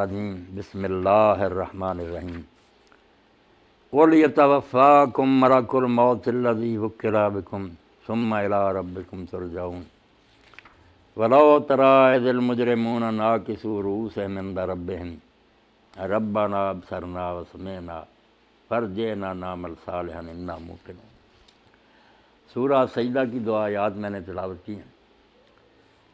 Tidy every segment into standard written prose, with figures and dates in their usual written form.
الرجیم بسم اللہ الرحمن الرحیم قل یتوفاکم ملک الموت الذی وکل بکم ثم الی ربکم ترجعون ولو تری اذ المجرمون ناکسوا رؤوسہم عند ربہم ربنا ابصرنا وسمعنا فرجعنا نعمل صالحا انا موقنون۔ سورہ سجدہ کی دو آیات میں نے تلاوت کی ہیں۔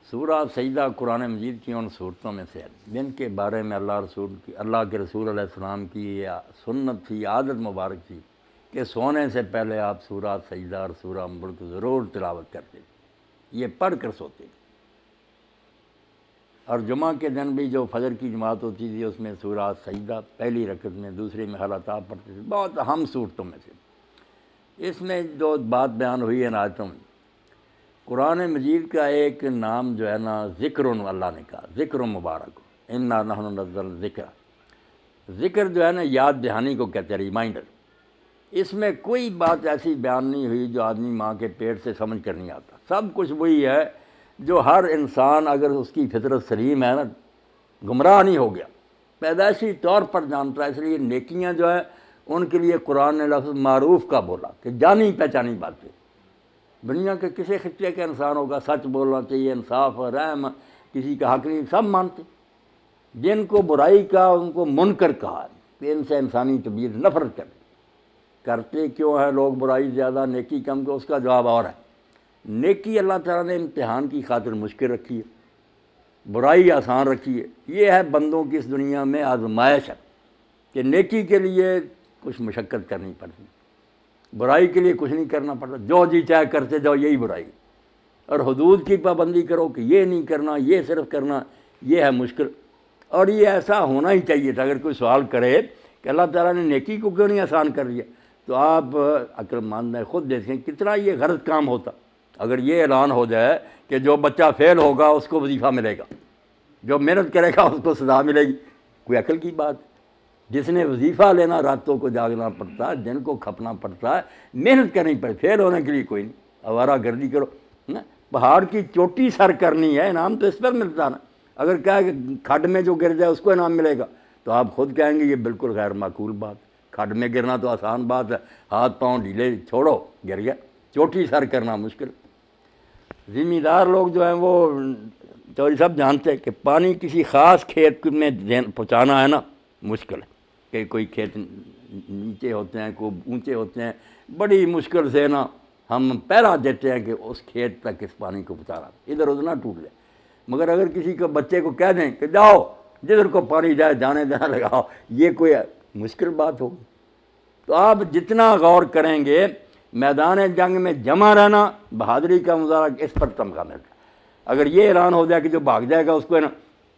سورہ سجدہ قرآن مجید کی ان صورتوں میں سے ہے جن کے بارے میں اللہ کے رسول علیہ السلام کی یہ سنت تھی، عادت مبارک تھی کہ سونے سے پہلے آپ سورہ سجدہ اور سورہ ملک ضرور تلاوت کرتے تھے، یہ پڑھ کر سوتے تھے۔ اور جمعہ کے دن بھی جو فجر کی جماعت ہوتی تھی اس میں سورہ سجدہ پہلی رکعت میں، دوسری میں حالات آپ پڑھتے تھے، بہت اہم صورتوں میں سے۔ اس میں جو بات بیان ہوئی ہے ان آیتوں میں، قرآن مجید کا ایک نام جو ہے نا ذکر، اللہ نے کہا ذکر مبارک، انا نحن نزلنا الذکر، ذکر جو ہے نا یاد دہانی کو کہتے ہیں، ریمائنڈر۔ اس میں کوئی بات ایسی بیان نہیں ہوئی جو آدمی ماں کے پیٹ سے سمجھ کر نہیں آتا، سب کچھ وہی ہے جو ہر انسان اگر اس کی فطرت سلیم ہے نا، گمراہ نہیں ہو گیا، پیدائشی طور پر جانتا ہے۔ اس لیے نیکیاں جو ہیں ان کے لیے قرآن نے لفظ معروف کا بولا کہ جانی پہچانی باتیں۔ دنیا کے کسی خطے کا انسان ہوگا، سچ بولنا چاہیے، انصاف اور رحم، کسی کا حق نہیں، سب مانتے۔ جن کو برائی کا ان کو منکر کہا کہ ان سے انسانی طبیعت نفرت کرتے کیوں ہے لوگ برائی زیادہ نیکی کم، کو اس کا جواب اور ہے۔ نیکی اللہ تعالیٰ نے امتحان کی خاطر مشکل رکھی ہے، برائی آسان رکھی ہے۔ یہ ہے بندوں کی اس دنیا میں آزمائش ہے کہ نیکی کے لیے کچھ مشقت کرنی پڑتی، برائی کے لیے کچھ نہیں کرنا پڑتا، جو جی چاہے کرتے جاؤ، یہی برائی۔ اور حدود کی پابندی کرو کہ یہ نہیں کرنا، یہ صرف کرنا، یہ ہے مشکل۔ اور یہ ایسا ہونا ہی چاہیے تھا۔ اگر کوئی سوال کرے کہ اللہ تعالیٰ نے نیکی کو کیوں نہیں آسان کر دیا، تو آپ عقل مند ہیں، خود دیکھیں کتنا یہ غلط کام ہوتا اگر یہ اعلان ہو جائے کہ جو بچہ فیل ہوگا اس کو وظیفہ ملے گا، جو محنت کرے گا اس کو سزا ملے گی۔ کوئی عقل کی بات؟ جس نے وظیفہ لینا، راتوں کو جاگنا پڑتا ہے، دن کو کھپنا پڑتا ہے، محنت کرنی پڑے، فیل ہونے کے لیے کوئی نہیں، آوارہ گردی کرو نا، پہاڑ کی چوٹی سر کرنی ہے، انعام تو اس پر ملتا نا۔ اگر کہا کہ کھڈ میں جو گر جائے اس کو انعام ملے گا، تو آپ خود کہیں گے یہ بالکل غیر معقول بات۔ کھڈ میں گرنا تو آسان بات ہے، ہاتھ پاؤں ڈھیلے چھوڑو گر گیا، چوٹی سر کرنا مشکل۔ ذمہ دار لوگ جو ہیں وہ چوری سب جانتے ہیں کہ پانی کسی خاص کھیت میں پہنچانا ہے نا مشکل ہے، کہ کوئی کھیت نیچے ہوتے ہیں، کوئی اونچے ہوتے ہیں، بڑی مشکل سے نا ہم پہرا دیتے ہیں کہ اس کھیت تک اس پانی کو پہنچانا، ادھر ادھر نہ ٹوٹ جائے۔ مگر اگر کسی کو بچے کو کہہ دیں کہ جاؤ جدھر کو پانی جائے جانے دینا لگاؤ، یہ کوئی مشکل بات ہوگی؟ تو آپ جتنا غور کریں گے، میدان جنگ میں جمع رہنا بہادری کا مظاہرہ، اس پر تمغہ ملتا ہے۔ اگر یہ اعلان ہو جائے کہ جو بھاگ جائے گا اس کو ہے نا،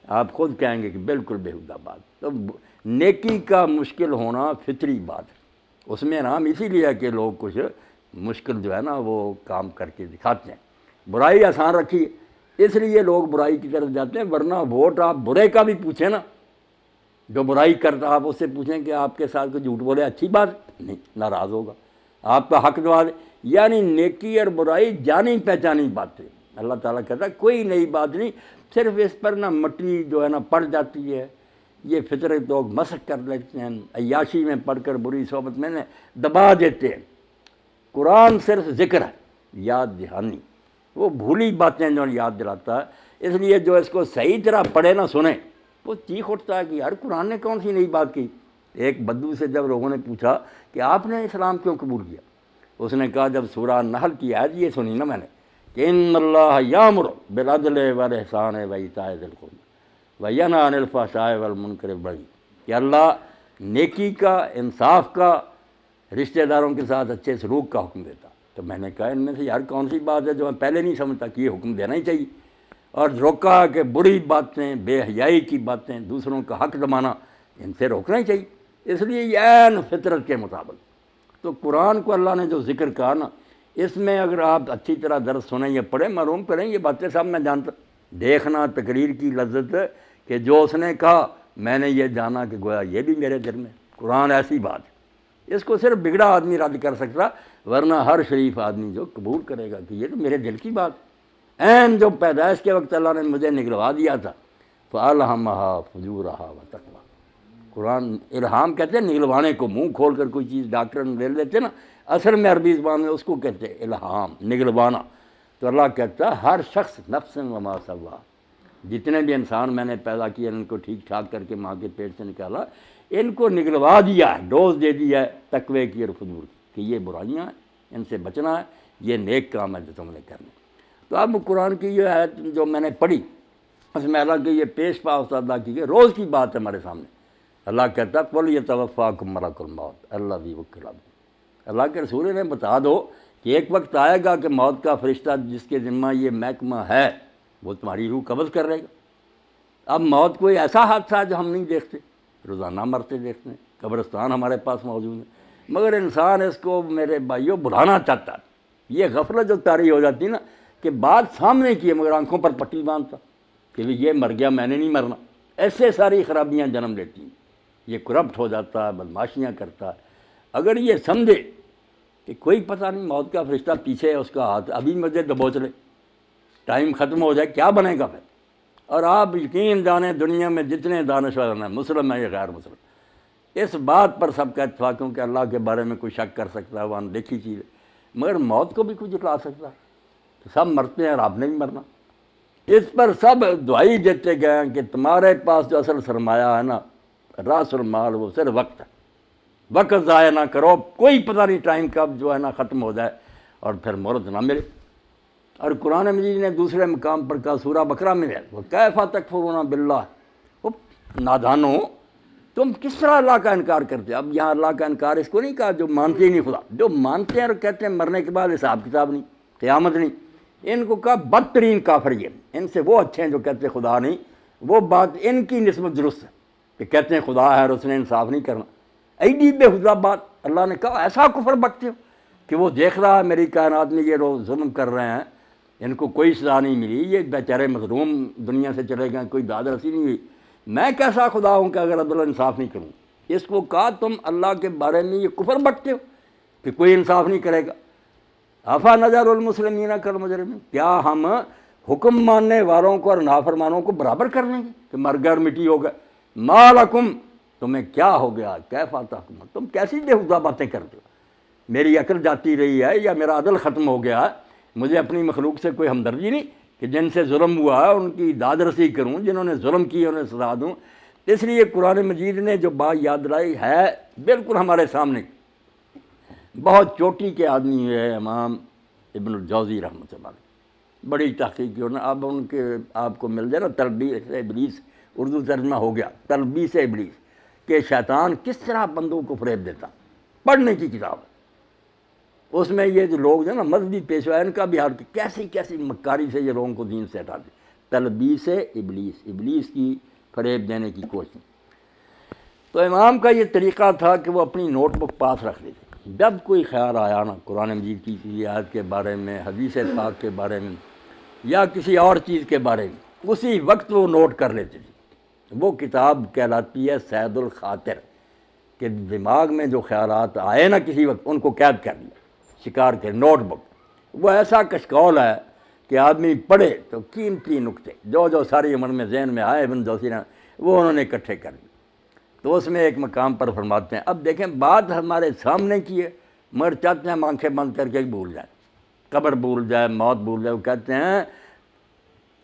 آپ خود کہیں گے کہ بالکل بےہودہ بات۔ تو نیکی کا مشکل ہونا فطری بات ہے، اس میں نام اسی لیے ہے کہ لوگ کچھ مشکل جو ہے نا وہ کام کر کے دکھاتے ہیں۔ برائی آسان رکھی ہے، اس لیے لوگ برائی کی طرف جاتے ہیں۔ ورنہ ووٹ آپ برے کا بھی پوچھیں نا، جو برائی کرتا آپ اس سے پوچھیں کہ آپ کے ساتھ کوئی جھوٹ بولے، اچھی بات نہیں، ناراض ہوگا، آپ کا حق دوا دے۔ یعنی نیکی اور برائی جانی پہچانی باتیں۔ اللہ تعالیٰ کہتا ہے کوئی نئی بات نہیں، صرف اس پر نا مٹی جو ہے نا پڑ جاتی ہے، یہ فطرت لوگ مسخ کر لیتے ہیں، عیاشی میں پڑھ کر بری صحبت میں دبا دیتے ہیں۔ قرآن صرف ذکر ہے، یاد دہانی، وہ بھولی باتیں جو یاد دلاتا ہے۔ اس لیے جو اس کو صحیح طرح پڑھے نہ سنیں، وہ چیخ اٹھتا ہے کہ یار قرآن نے کون سی نئی بات کی۔ ایک بدو سے جب لوگوں نے پوچھا کہ آپ نے اسلام کیوں قبول کیا، اس نے کہا جب سورہ نحل کی آیت یہ سنی نا میں نے کہ ان اللہ یامر بالعدل والاحسان وایتاء ذی القربی وینہی عن الفحشاء والمنکر والبغی، کہ اللہ نیکی کا، انصاف کا، رشتہ داروں کے ساتھ اچھے سلوک کا حکم دیتا۔ تو میں نے کہا ان میں سے یار کون سی بات ہے جو میں پہلے نہیں سمجھتا کہ یہ حکم دینا ہی چاہیے، اور روکا کہ بری باتیں، بے حیائی کی باتیں، دوسروں کا حق دبانا، ان سے روکنا ہی چاہیے۔ اس لیے یہ عین فطرت کے مطابق۔ تو قرآن کو اللہ نے جو ذکر کہا نا، اس میں اگر آپ اچھی طرح درس سنیں یا پڑھیں، معلوم کریں، یہ باتیں سب میں جانتا، دیکھنا تقریر کی لذت ہے کہ جو اس نے کہا میں نے یہ جانا کہ گویا یہ بھی میرے دل میں، قرآن ایسی بات ہے۔ اس کو صرف بگڑا آدمی رد کر سکتا، ورنہ ہر شریف آدمی جو قبول کرے گا کہ یہ تو میرے دل کی بات، عین جو پیدائش کے وقت اللہ نے مجھے نگلوا دیا تھا، فَأَلْهَمَهَا فُجُورَهَا وَتَقْوَاهَا۔ قرآن الہام کہتے ہیں نگلوانے کو، منہ کھول کر کوئی چیز ڈاکٹر لے لیتے نا، اصل میں عربی زبان میں اس کو کہتے ہیں الہام، نگلوانا۔ تو اللہ کہتا ہے ہر شخص نفس وما سوا، جتنے بھی انسان میں نے پیدا کیے ان کو ٹھیک ٹھاک کر کے ماں کے پیٹ سے نکالا، ان کو نگلوا دیا ہے، ڈوز دے دیا ہے تقوی کی اور فجور کی، کہ یہ برائیاں ہیں، ان سے بچنا ہے، یہ نیک کام ہے جو تم نے کرنے۔ تو اب قرآن کی یہ آیت جو میں نے پڑھی، اس میں اللہ کی یہ پیش پا اللہ کی کہ روز کی بات ہے ہمارے سامنے۔ اللہ کہتا ہے قُلْ يَتَوَفَّاكُم مَلَكُ الْمَوْتِ الَّذِي وُكِّلَ بِكُمْ۔ اللہ کے رسول نے بتا دو کہ ایک وقت آئے گا کہ موت کا فرشتہ جس کے ذمہ یہ محکمہ ہے وہ تمہاری روح قبض کر لے گا۔ اب موت کوئی ایسا حادثہ ہے جو ہم نہیں دیکھتے، روزانہ مرتے دیکھتے ہیں، قبرستان ہمارے پاس موجود ہے، مگر انسان اس کو میرے بھائیوں بھلانا چاہتا ہے۔ یہ غفلت جو طاری ہو جاتی ہے نا کہ بات سامنے کی ہے مگر آنکھوں پر پٹی باندھتا کہ یہ مر گیا میں نے نہیں مرنا، ایسے ساری خرابیاں جنم لیتی ہیں۔ یہ کرپٹ ہو جاتا ہے، بدماشیاں کرتا ہے۔ اگر یہ سمجھے کہ کوئی پتہ نہیں موت کا فرشتہ پیچھے ہے، اس کا ہاتھ ابھی مجھے دبوچ لے، ٹائم ختم ہو جائے، کیا بنے گا پھر؟ اور آپ یقین جانیں دنیا میں جتنے دانشور ہیں، مسلم ہیں یا غیر مسلم، اس بات پر سب کا اتفاق ہے کہ اللہ کے بارے میں کوئی شک کر سکتا ہے، وہ اندیکھی چیز ہے، مگر موت کو بھی کچھ جٹلا سکتا ہے۔ تو سب مرتے ہیں اور آپ نے بھی مرنا۔ اس پر سب دعائی دیتے گئے ہیں کہ تمہارے پاس جو اصل سرمایہ ہے نا، راس المال، وہ صرف وقت ہے، وقت ضائع نہ کرو، کوئی پتہ نہیں ٹائم کب جو ہے نا ختم ہو جائے اور پھر مہلت نہ ملے۔ اور قرآن مجید نے دوسرے مقام پر کہا سورہ بقرہ میں ہے وَكَيْفَ تَكْفُرُونَ بِاللَّهِ، نادانو تم کس طرح اللہ کا انکار کرتے ہو؟ اب یہاں اللہ کا انکار اس کو نہیں کہا جو مانتے ہی نہیں خدا، جو مانتے ہیں اور کہتے ہیں مرنے کے بعد حساب کتاب نہیں، قیامت نہیں، ان کو کہا بدترین کافر یہ، ان سے وہ اچھے ہیں جو کہتے ہیں خدا نہیں، وہ بات ان کی نسبت درست ہے کہ کہتے ہیں خدا ہے اور اس نے انصاف نہیں کرنا۔ ایڈی بےہودہ بات اللہ نے کہا، ایسا کفر بکتے ہو کہ وہ دیکھ رہا ہے میری کائنات میں یہ لوگ ظلم کر رہے ہیں، ان کو کوئی سزا نہیں ملی، یہ بیچارے مظلوم دنیا سے چلے گئے، کوئی داد رسی نہیں ہوئی، میں کیسا خدا ہوں کہ اگر عدل و انصاف نہیں کروں؟ اس کو کہا تم اللہ کے بارے میں یہ کفر بکتے ہو کہ کوئی انصاف نہیں کرے گا۔ افا نظر المسلمین کالمجرمین، کیا ہم حکم ماننے والوں کو اور نافرمانوں کو برابر کر لیں گے کہ مر گئے اور مٹی ہو گئے؟ ما لکم، تمہیں کیا ہو گیا، کیف تحکمون، تم کیسی بےہودہ باتیں کرتے ہو؟ میری عقل جاتی رہی ہے یا میرا عدل ختم ہو گیا ہے؟ مجھے اپنی مخلوق سے کوئی ہمدردی نہیں کہ جن سے ظلم ہوا ہے ان کی داد رسی کروں، جنہوں نے ظلم کی انہیں سزا دوں؟ اس لیے قرآن مجید نے جو بات یاد لائی ہے بالکل ہمارے سامنے، بہت چوٹی کے آدمی ہے امام ابن الجوزی رحمۃ اللہ علیہ، بڑی تحقیق کی انہوں نے، اب ان کے آپ کو مل جائے نا تلبیس ابلیس، اردو ترجمہ ہو گیا تلبیس ابلیس، کہ شیطان کس طرح بندوں کو فریب دیتا، پڑھنے کی کتاب ہے۔ اس میں یہ جو لوگ ہیں نا مذہبی پیشوا ان کا بھی حال کہ کیسی کیسی مکاری سے یہ لوگوں کو دین سے ہٹاتے، تلبیس ابلیس، ابلیس کی فریب دینے کی کوشش۔ تو امام کا یہ طریقہ تھا کہ وہ اپنی نوٹ بک پاس رکھ لیتے، جب کوئی خیال آیا نا قرآن مجید کی کسی آیت کے بارے میں، حدیث پاک کے بارے میں یا کسی اور چیز کے بارے میں، اسی وقت وہ نوٹ کر لیتے تھے۔ وہ کتاب کہلاتی ہے سید الخاطر، کہ دماغ میں جو خیالات آئے نا کسی وقت ان کو قید کر لیا، شکار کے نوٹ بک۔ وہ ایسا کشکول ہے کہ آدمی پڑھے تو قیمتی نکتے جو جو ساری عمر میں ذہن میں آئے ابن جوزی نے وہ انہوں نے اکٹھے کر لیے۔ تو اس میں ایک مقام پر فرماتے ہیں، اب دیکھیں بات ہمارے سامنے کی ہے مگر چاہتے ہیں ہم آنکھیں بند کر کے بھول جائیں، قبر بھول جائے، موت بھول جائے۔ وہ کہتے ہیں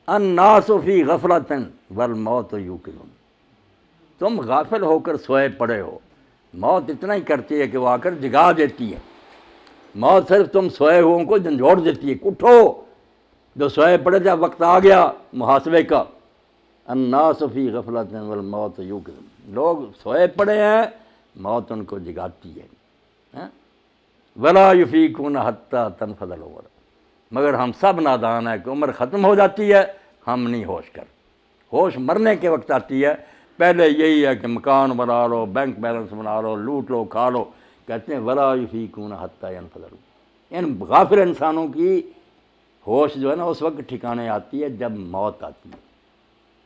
الناس فی غفلۃ والموت یوقظ، تم غافل ہو کر سوئے پڑے ہو، موت اتنا ہی کرتی ہے کہ وہ آ کر جگا دیتی ہے، موت صرف تم سوئے ہوئوں کو جھنجھوڑ دیتی ہے، اٹھو جو سوئے پڑے تھے، اب وقت آ گیا محاسبے کا۔ الناس فی غفلۃ والموت یوقظ، لوگ سوئے پڑے ہیں، موت ان کو جگاتی ہے۔ ولا یفیقون حتی تنفذ العمر، مگر ہم سب نادان ہیں کہ عمر ختم ہو جاتی ہے ہم نہیں ہوش کر، ہوش مرنے کے وقت آتی ہے۔ پہلے یہی ہے کہ مکان بنا لو، بینک بیلنس بنا لو، لوٹ لو، کھا لو، کہتے ہیں ولا یفیقون حتی ینفذ العمر۔ ان غافل انسانوں کی ہوش جو ہے نا اس وقت ٹھکانے آتی ہے جب موت آتی ہے۔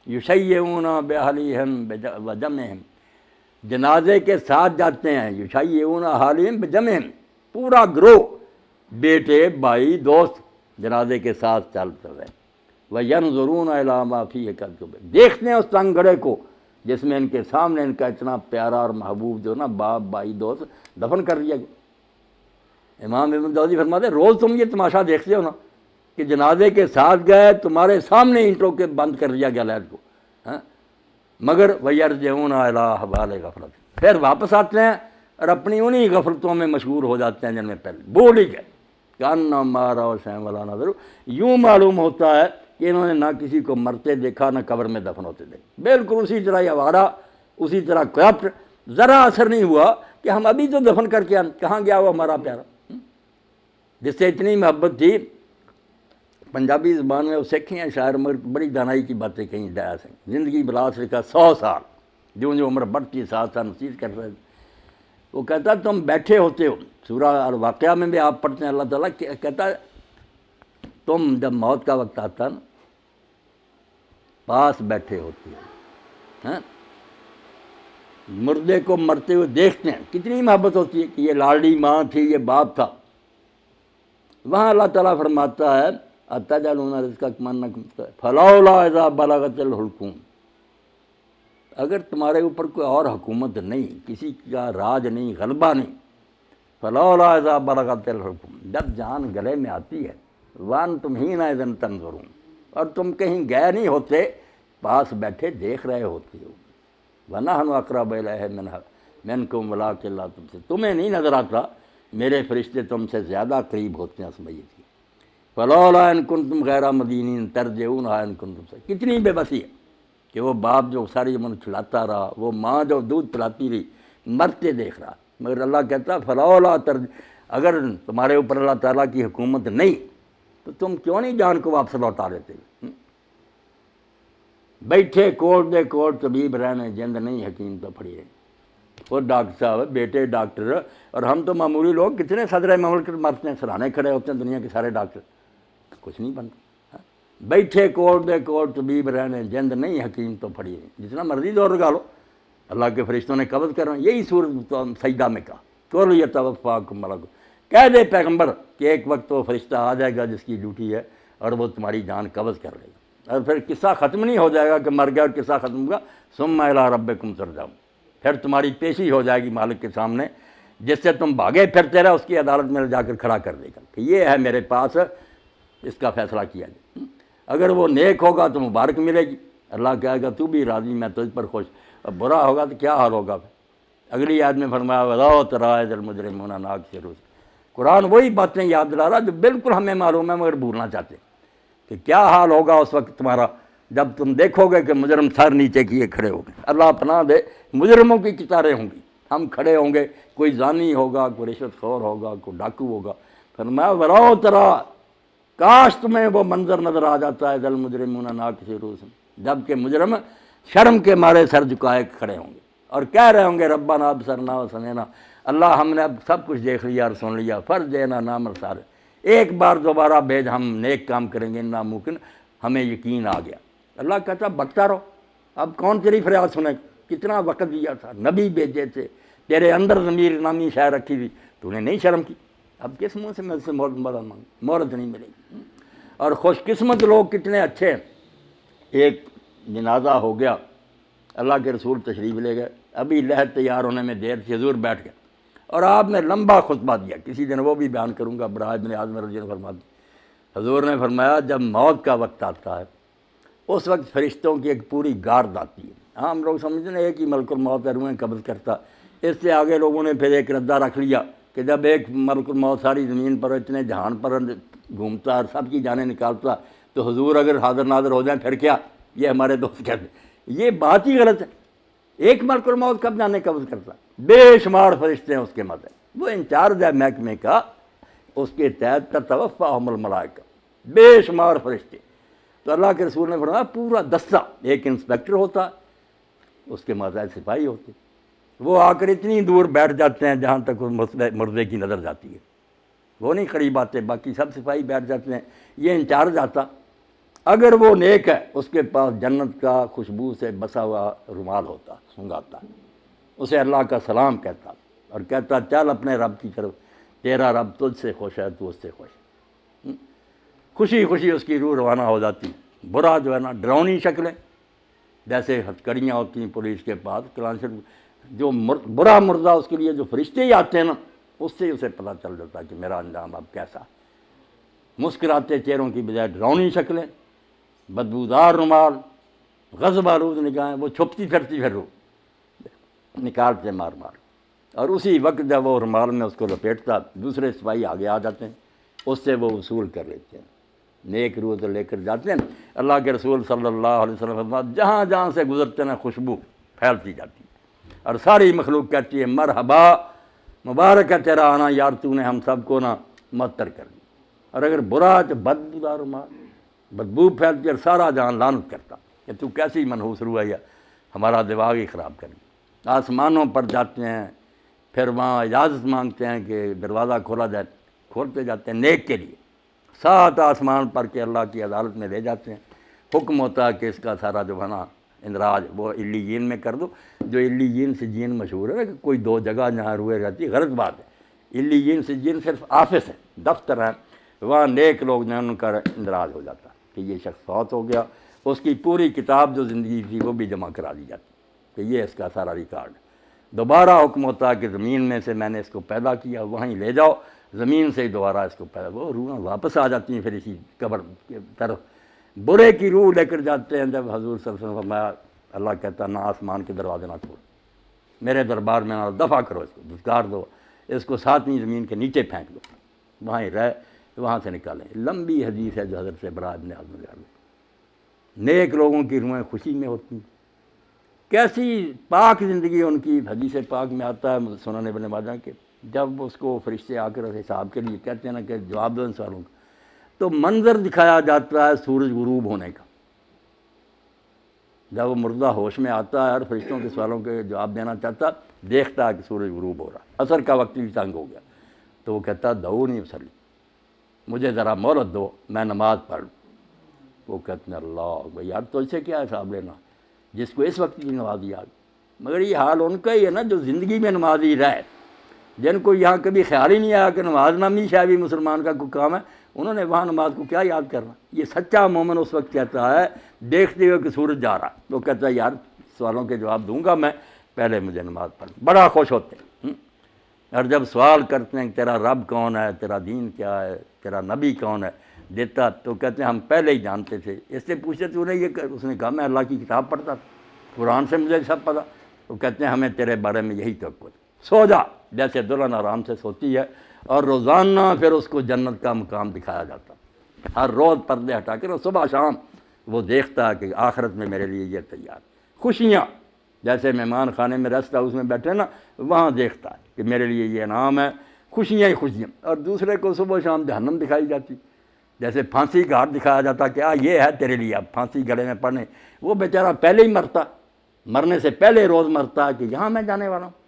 یشیعون باہلیہم وجمعہم، جنازے کے ساتھ جاتے ہیں، یشیعون اہالیہم بجمعہم، پورا گروہ، بیٹے بھائی دوست جنازے کے ساتھ چلتے ہوئے۔ وَيَنْظُرُونَ إِلَىٰ مَا فِيهِ كَذْبٌ، دیکھتے ہیں اس تنگ گڑھے کو جس میں ان کے سامنے ان کا اتنا پیارا اور محبوب جو نا باپ بھائی دوست دفن کر دیا گیا۔ امام ابن جوزی فرماتے ہیں روز تم یہ تماشا دیکھتے ہو نا کہ جنازے کے ساتھ گئے تمہارے سامنے اینٹوں کے بند کر دیا گیا لائٹ کو، ہاں، مگر وَيَرْجِعُونَ إِلَىٰ حَوَالِ غَفْلَةٍ، پھر واپس آتے ہیں اور اپنی انہی غفلتوں میں مشغول ہو جاتے ہیں جن میں پہلے بول ہی گئے کأنما رأوا شيئا ولا نظروا، یوں معلوم ہوتا ہے کہ انہوں نے نہ کسی کو مرتے دیکھا نہ قبر میں دفن ہوتے دیکھا، بالکل اسی طرح یہ آوارہ، اسی طرح کرپٹ، ذرا اثر نہیں ہوا کہ ہم ابھی تو دفن کر کے کہاں گیا وہ ہمارا پیارا، جس سے اتنی محبت تھی۔ پنجابی زبان میں وہ سکھی ہیں شاعر، مگر بڑی دانائی کی باتیں کہیں ڈایا سے، زندگی بلا سے کا 100 سال، جو جو عمر بڑھتی ہے ساتھ ساتھ نصیحت کر رہے تھے۔ وہ کہتا تم بیٹھے ہوتے ہو، سورہ الواقعہ میں بھی آپ پڑھتے ہیں، اللہ تعالیٰ کہتا ہے تم جب موت کا وقت آتا نا پاس بیٹھے ہوتے ہو، ہاں، مردے کو مرتے ہوئے دیکھتے ہیں، کتنی محبت ہوتی ہے کہ یہ لاڈلی ماں تھی، یہ باپ تھا۔ وہاں اللہ تعالیٰ فرماتا ہے أَتَجْعَلُونَ رِزْقَكُمْ أَنَّكُمْ فَلَوْلَا إِذَا بَلَغَتِ الْحُلْقُومَ، اگر تمہارے اوپر کوئی اور حکومت نہیں، کسی کا راج نہیں، غلبہ نہیں، فَلَوْلَا إِذَا بَلَغَتِ الْحُلْقُومَ، جب جان گلے میں آتی ہے، وَأَنْتُمْ حِينَئِذٍ تَنْظُرُونَ، اور تم کہیں گئے نہیں ہوتے، پاس بیٹھے دیکھ رہے ہوتے ہو، وَنَحْنُ أَقْرَبُ إِلَيْهِ مِنْكُمْ وَلَٰكِنْ لَا تُبْصِرُونَ، تمہیں نہیں نظر آتا، میرے فرشتے تم سے زیادہ قریب ہوتے ہیں اس میت کی۔ فَلَوْلَا إِن كُنتُمْ غَيْرَ مَدِينِينَ تَرْجِعُونَهَا إِن كُنتُمْ صَادِقِينَ، کتنی بے بسی ہے کہ وہ باپ جو ساری عمر کھلاتا رہا، وہ ماں جو دودھ پلاتی رہی، مرتے دیکھ رہا، مگر اللہ کہتا فَلَوْلَا اگر تمہارے اوپر اللہ تعالیٰ کی حکومت نہیں تو تم کیوں نہیں جان کو واپس لوٹا لیتے؟ بیٹھے کوٹ دے کوٹ طبیب رہنے، جند نہیں حکیم تو پڑی رہے، وہ ڈاکٹر صاحب بیٹے ڈاکٹر، اور ہم تو معمولی لوگ کتنے صدر مملکت مرتے ہیں، سراہنے کھڑے ہوتے ہیں دنیا کے سارے ڈاکٹر، کچھ نہیں بنتا۔ بیٹھے کوٹ دے کوٹ طبیب رہنے، جند نہیں حکیم تو پڑی رہے، جتنا مرضی دور لگا لو، اللہ کے فرشتوں نے قبض کرنا، یہی سورۃ سجدہ میں کہا قُلْ يَتَوَفَّاكُم مَلَكُ، کہہ دے پیغمبر کہ ایک وقت وہ فرشتہ آ جائے گا جس کی ڈیوٹی ہے اور وہ تمہاری جان قبض کر لے گا، اور پھر قصہ ختم نہیں ہو جائے گا کہ مر گیا اور قصہ ختم ہوگا، ثُمَّ إِلَىٰ رَبِّكُمْ تُرْجَعُونَ، پھر تمہاری پیشی ہو جائے گی مالک کے سامنے، جس سے تم بھاگے پھرتے رہے اس کی عدالت میں جا کر کھڑا کر دے گا کہ یہ ہے میرے پاس، اس کا فیصلہ کیا جائے، اگر وہ نیک ہوگا تو مبارک ملے گی، اللہ کہے گا تو بھی راضی، میں تجھ پر خوش، اور برا ہوگا تو کیا حال ہوگا پھر۔ اگلی آیت میں فرمایا وَلَوْ تَرَىٰ إِذِ الْمُجْرِمُونَ نَاكِسُو رُءُوسِهِمْ، قرآن وہی باتیں یاد دلا رہا جو بالکل ہمیں معلوم ہے مگر بھولنا چاہتے کہ کیا حال ہوگا اس وقت تمہارا جب تم دیکھو گے کہ مجرم سر نیچے کیے کھڑے ہو گئے۔ اللہ پناہ دے، مجرموں کی قطاریں ہوں گی، ہم کھڑے ہوں گے، کوئی زانی ہوگا، کوئی رشوت خور ہوگا، کوئی ڈاکو ہوگا، فرمایا وَلَوْ تَرَىٰ، کاش تمہیں وہ منظر نظر آ جاتا ہے ذل مجرمون ناکسو رؤوسہم، جب کہ مجرم شرم کے مارے سر جھکائے کھڑے ہوں گے اور کہہ رہے ہوں گے ربنا ابصرنا وسمعنا، اللہ ہم نے اب سب کچھ دیکھ لیا اور سن لیا، فرجعنا نعمل صالحا، ایک بار دوبارہ بھیج، ہم نیک کام کریں گے، ناممکن، ہمیں یقین آ گیا۔ اللہ کہتا بکتا رہو، اب کون تیری فریاد سنے، کتنا وقت دیا تھا، نبی بھیجے تھے، تیرے اندر ضمیر نامی شے رکھی تھی، تو نے نہیں شرم کی، اب کس منہ سے مجھ سے مہلت نہیں ملے گی۔ اور خوش قسمت لوگ کتنے اچھے ہیں، ایک جنازہ ہو گیا، اللہ کے رسول تشریف لے گئے، ابھی لحد تیار ہونے میں دیر تھی، حضور بیٹھ گئے اور آپ نے لمبا خطبہ دیا، کسی دن وہ بھی بیان کروں گا، براء بن عازب رضی اللہ عنہ فرماتے، حضور نے فرمایا جب موت کا وقت آتا ہے اس وقت فرشتوں کی ایک پوری گارد آتی ہے، ہم لوگ سمجھتے ہیں ایک ہی ملک الموت روحیں قبض کرتا، اس سے آگے لوگوں نے پھر ایک ردہ رکھ لیا کہ جب ایک ملک الموت ساری زمین پر اتنے جہان پر گھومتا اور سب کی جانیں نکالتا تو حضور اگر حاضر ناظر ہو جائیں پھر کیا، یہ ہمارے دوست کہتے ہیں، یہ بات ہی غلط ہے، ایک ملک الموت کب جانے قبض کرتا، بے شمار فرشتے ہیں اس کے مدد، وہ انچارج ہے محکمے کا، اس کے تحت تتوفاہم الملائکہ، بے شمار فرشتے، تو اللہ کے رسول نے فرمایا پورا دستہ، ایک انسپیکٹر ہوتا، اس کے ماتحت سپاہی ہوتے، وہ آ کر اتنی دور بیٹھ جاتے ہیں جہاں تک اس مردے کی نظر جاتی ہے، وہ نہیں قریب آتے، باقی سب سپاہی بیٹھ جاتے ہیں، یہ انچارج آتا، اگر وہ نیک ہے اس کے پاس جنت کا خوشبو سے بسا ہوا رومال ہوتا، سنگھاتا، اسے اللہ کا سلام کہتا اور کہتا چل اپنے رب کی طرف، تیرا رب تجھ سے خوش ہے، تو اس سے خوش ہے، خوشی خوشی اس کی روح روانہ ہو جاتی، برا جو ہے نا ڈراؤنی شکلیں، جیسے ہتھکڑیاں ہوتی ہیں پولیس کے پاس کلانشر، جو برا مردہ اس کے لیے جو فرشتے ہی آتے ہیں نا، اس سے اسے پتہ چل جاتا ہے کہ میرا انجام اب کیسا۔ مسکراتے چہروں کی بجائے ڈراؤنی شکلیں، بدبودار رومال، غضب آلود نگاہیں، وہ چھپتی پھرتی پھر رو نکالتے مار مار، اور اسی وقت جب وہ رومال میں اس کو لپیٹتا دوسرے سپاہی آگے آ جاتے ہیں، اس سے وہ وصول کر لیتے ہیں، نیک روح تو لے کر جاتے ہیں۔ اللہ کے رسول صلی اللہ علیہ وسلم فرماتے ہیں جہاں جہاں سے گزرتے ہیں خوشبو پھیلتی جاتی ہے، اور ساری مخلوق کہتی ہے مرحبا، مبارک ہے تیرا آنا یار، تو نے ہم سب کو نا معطر کر دیا۔ اور اگر برا تو بدبودار رومال، بدبو پھیلتی اور سارا جہان لعنت کرتا کہ تو کیسی منحوس روح ہے، ہمارا دماغ ہی خراب کر دیا۔ آسمانوں پر جاتے ہیں، پھر وہاں اجازت مانگتے ہیں کہ دروازہ کھولا جائے، کھولتے جاتے ہیں نیک کے لیے، 7 آسمان پر کے اللہ کی عدالت میں لے جاتے ہیں، حکم ہوتا ہے کہ اس کا سارا جو ہے نا اندراج وہ علیین میں کر دو۔ جو علیین سجین مشہور ہے نا کہ کوئی 2 جگہ جہاں روحیں رہتی، غلط بات ہے۔ علیین سجین صرف آفس ہے، دفتر ہے، وہاں نیک لوگ جو ہیں ان کا اندراج ہو جاتا کہ یہ شخص فوت ہو گیا، اس کی پوری کتاب جو زندگی تھی وہ بھی جمع کرا دی جاتی کہ یہ اس کا سارا ریکارڈ ہے۔ دوبارہ حکم ہوتا ہے کہ زمین میں سے میں نے اس کو پیدا کیا، وہیں لے جاؤ، زمین سے ہی دوبارہ اس کو پیدا، وہ روحیں واپس آ جاتی ہیں پھر اسی قبر کی طرف۔ برے کی روح لے کر جاتے ہیں، جب حضور صلی اللہ علیہ وسلم فرمایا، اللہ کہتا نہ آسمان کے دروازے نہ کھول، میرے دربار میں نہ دفع کرو، اس کو دھتکار دو، اس کو 7ویں زمین کے نیچے پھینک دو، وہاں ہی رہ، وہاں سے نکالیں۔ لمبی حدیث ہے جو حضرت سے برا ابن عازب نے۔ نیک لوگوں کی روحیں خوشی میں ہوتی ہیں، کیسی پاک زندگی ان کی۔ حدیث پاک میں آتا ہے سنن ابن ماجہ کہ جب اس کو فرشتے آ کر حساب کے لیے کہتے ہیں نا کہ جواب دو ان سوالوں کا، تو منظر دکھایا جاتا ہے سورج غروب ہونے کا۔ جب وہ مردہ ہوش میں آتا ہے اور فرشتوں کے سوالوں کے جواب دینا چاہتا، دیکھتا ہے کہ سورج غروب ہو رہا، عصر کا وقت بھی تنگ ہو گیا، تو وہ کہتا دعو نہیں اسلی، مجھے ذرا مہلت دو، میں نماز پڑھ لوں۔ وہ کہتے ہیں اللہ بھائی یار تو اسے کیا حساب لینا، جس کو اس وقت کی نمازی یاد۔ مگر یہ حال ان کا ہی ہے نا جو زندگی میں نمازی رہے، جن کو یہاں کبھی خیال ہی نہیں آیا کہ نماز نامی شاید بھی مسلمان کا کوئی کام ہے، انہوں نے وہاں نماز کو کیا یاد کرنا۔ یہ سچا مومن اس وقت کہتا ہے دیکھتے ہوئے کہ سورج جا رہا، وہ کہتا ہے یار سوالوں کے جواب دوں گا میں، پہلے مجھے نماز پڑھ، بڑا خوش ہوتے ہیں۔ اور جب سوال کرتے ہیں کہ تیرا رب کون ہے، تیرا دین کیا ہے، تیرا نبی کون ہے، دیتا تو کہتے ہیں ہم پہلے ہی جانتے تھے۔ اس سے پوچھتے تو نے یہ، اس نے کہا میں اللہ کی کتاب پڑھتا تھا، قرآن سے مجھے سب پتہ۔ وہ کہتے ہیں ہمیں تیرے بارے میں یہی توقع تھی، سو جا، جیسے دلہن آرام سے سوتی ہے، اور روزانہ پھر اس کو جنت کا مقام دکھایا جاتا، ہر روز پردے ہٹا کر صبح شام وہ دیکھتا ہے کہ آخرت میں میرے لیے یہ تیار خوشیاں، جیسے مہمان خانے میں ریسٹ ہاؤس میں بیٹھے نا، وہاں دیکھتا ہے کہ میرے لیے یہ انعام ہے، خوشیاں ہی خوشیاں۔ اور دوسرے کو صبح شام جہنم دکھائی جاتی، جیسے پھانسی گھاٹ دکھایا جاتا کہ یہ ہے تیرے لیے اب پھانسی گلے میں پڑنے۔ وہ بیچارہ پہلے ہی مرتا، مرنے سے پہلے روز مرتا کہ یہاں میں جانے والا ہوں۔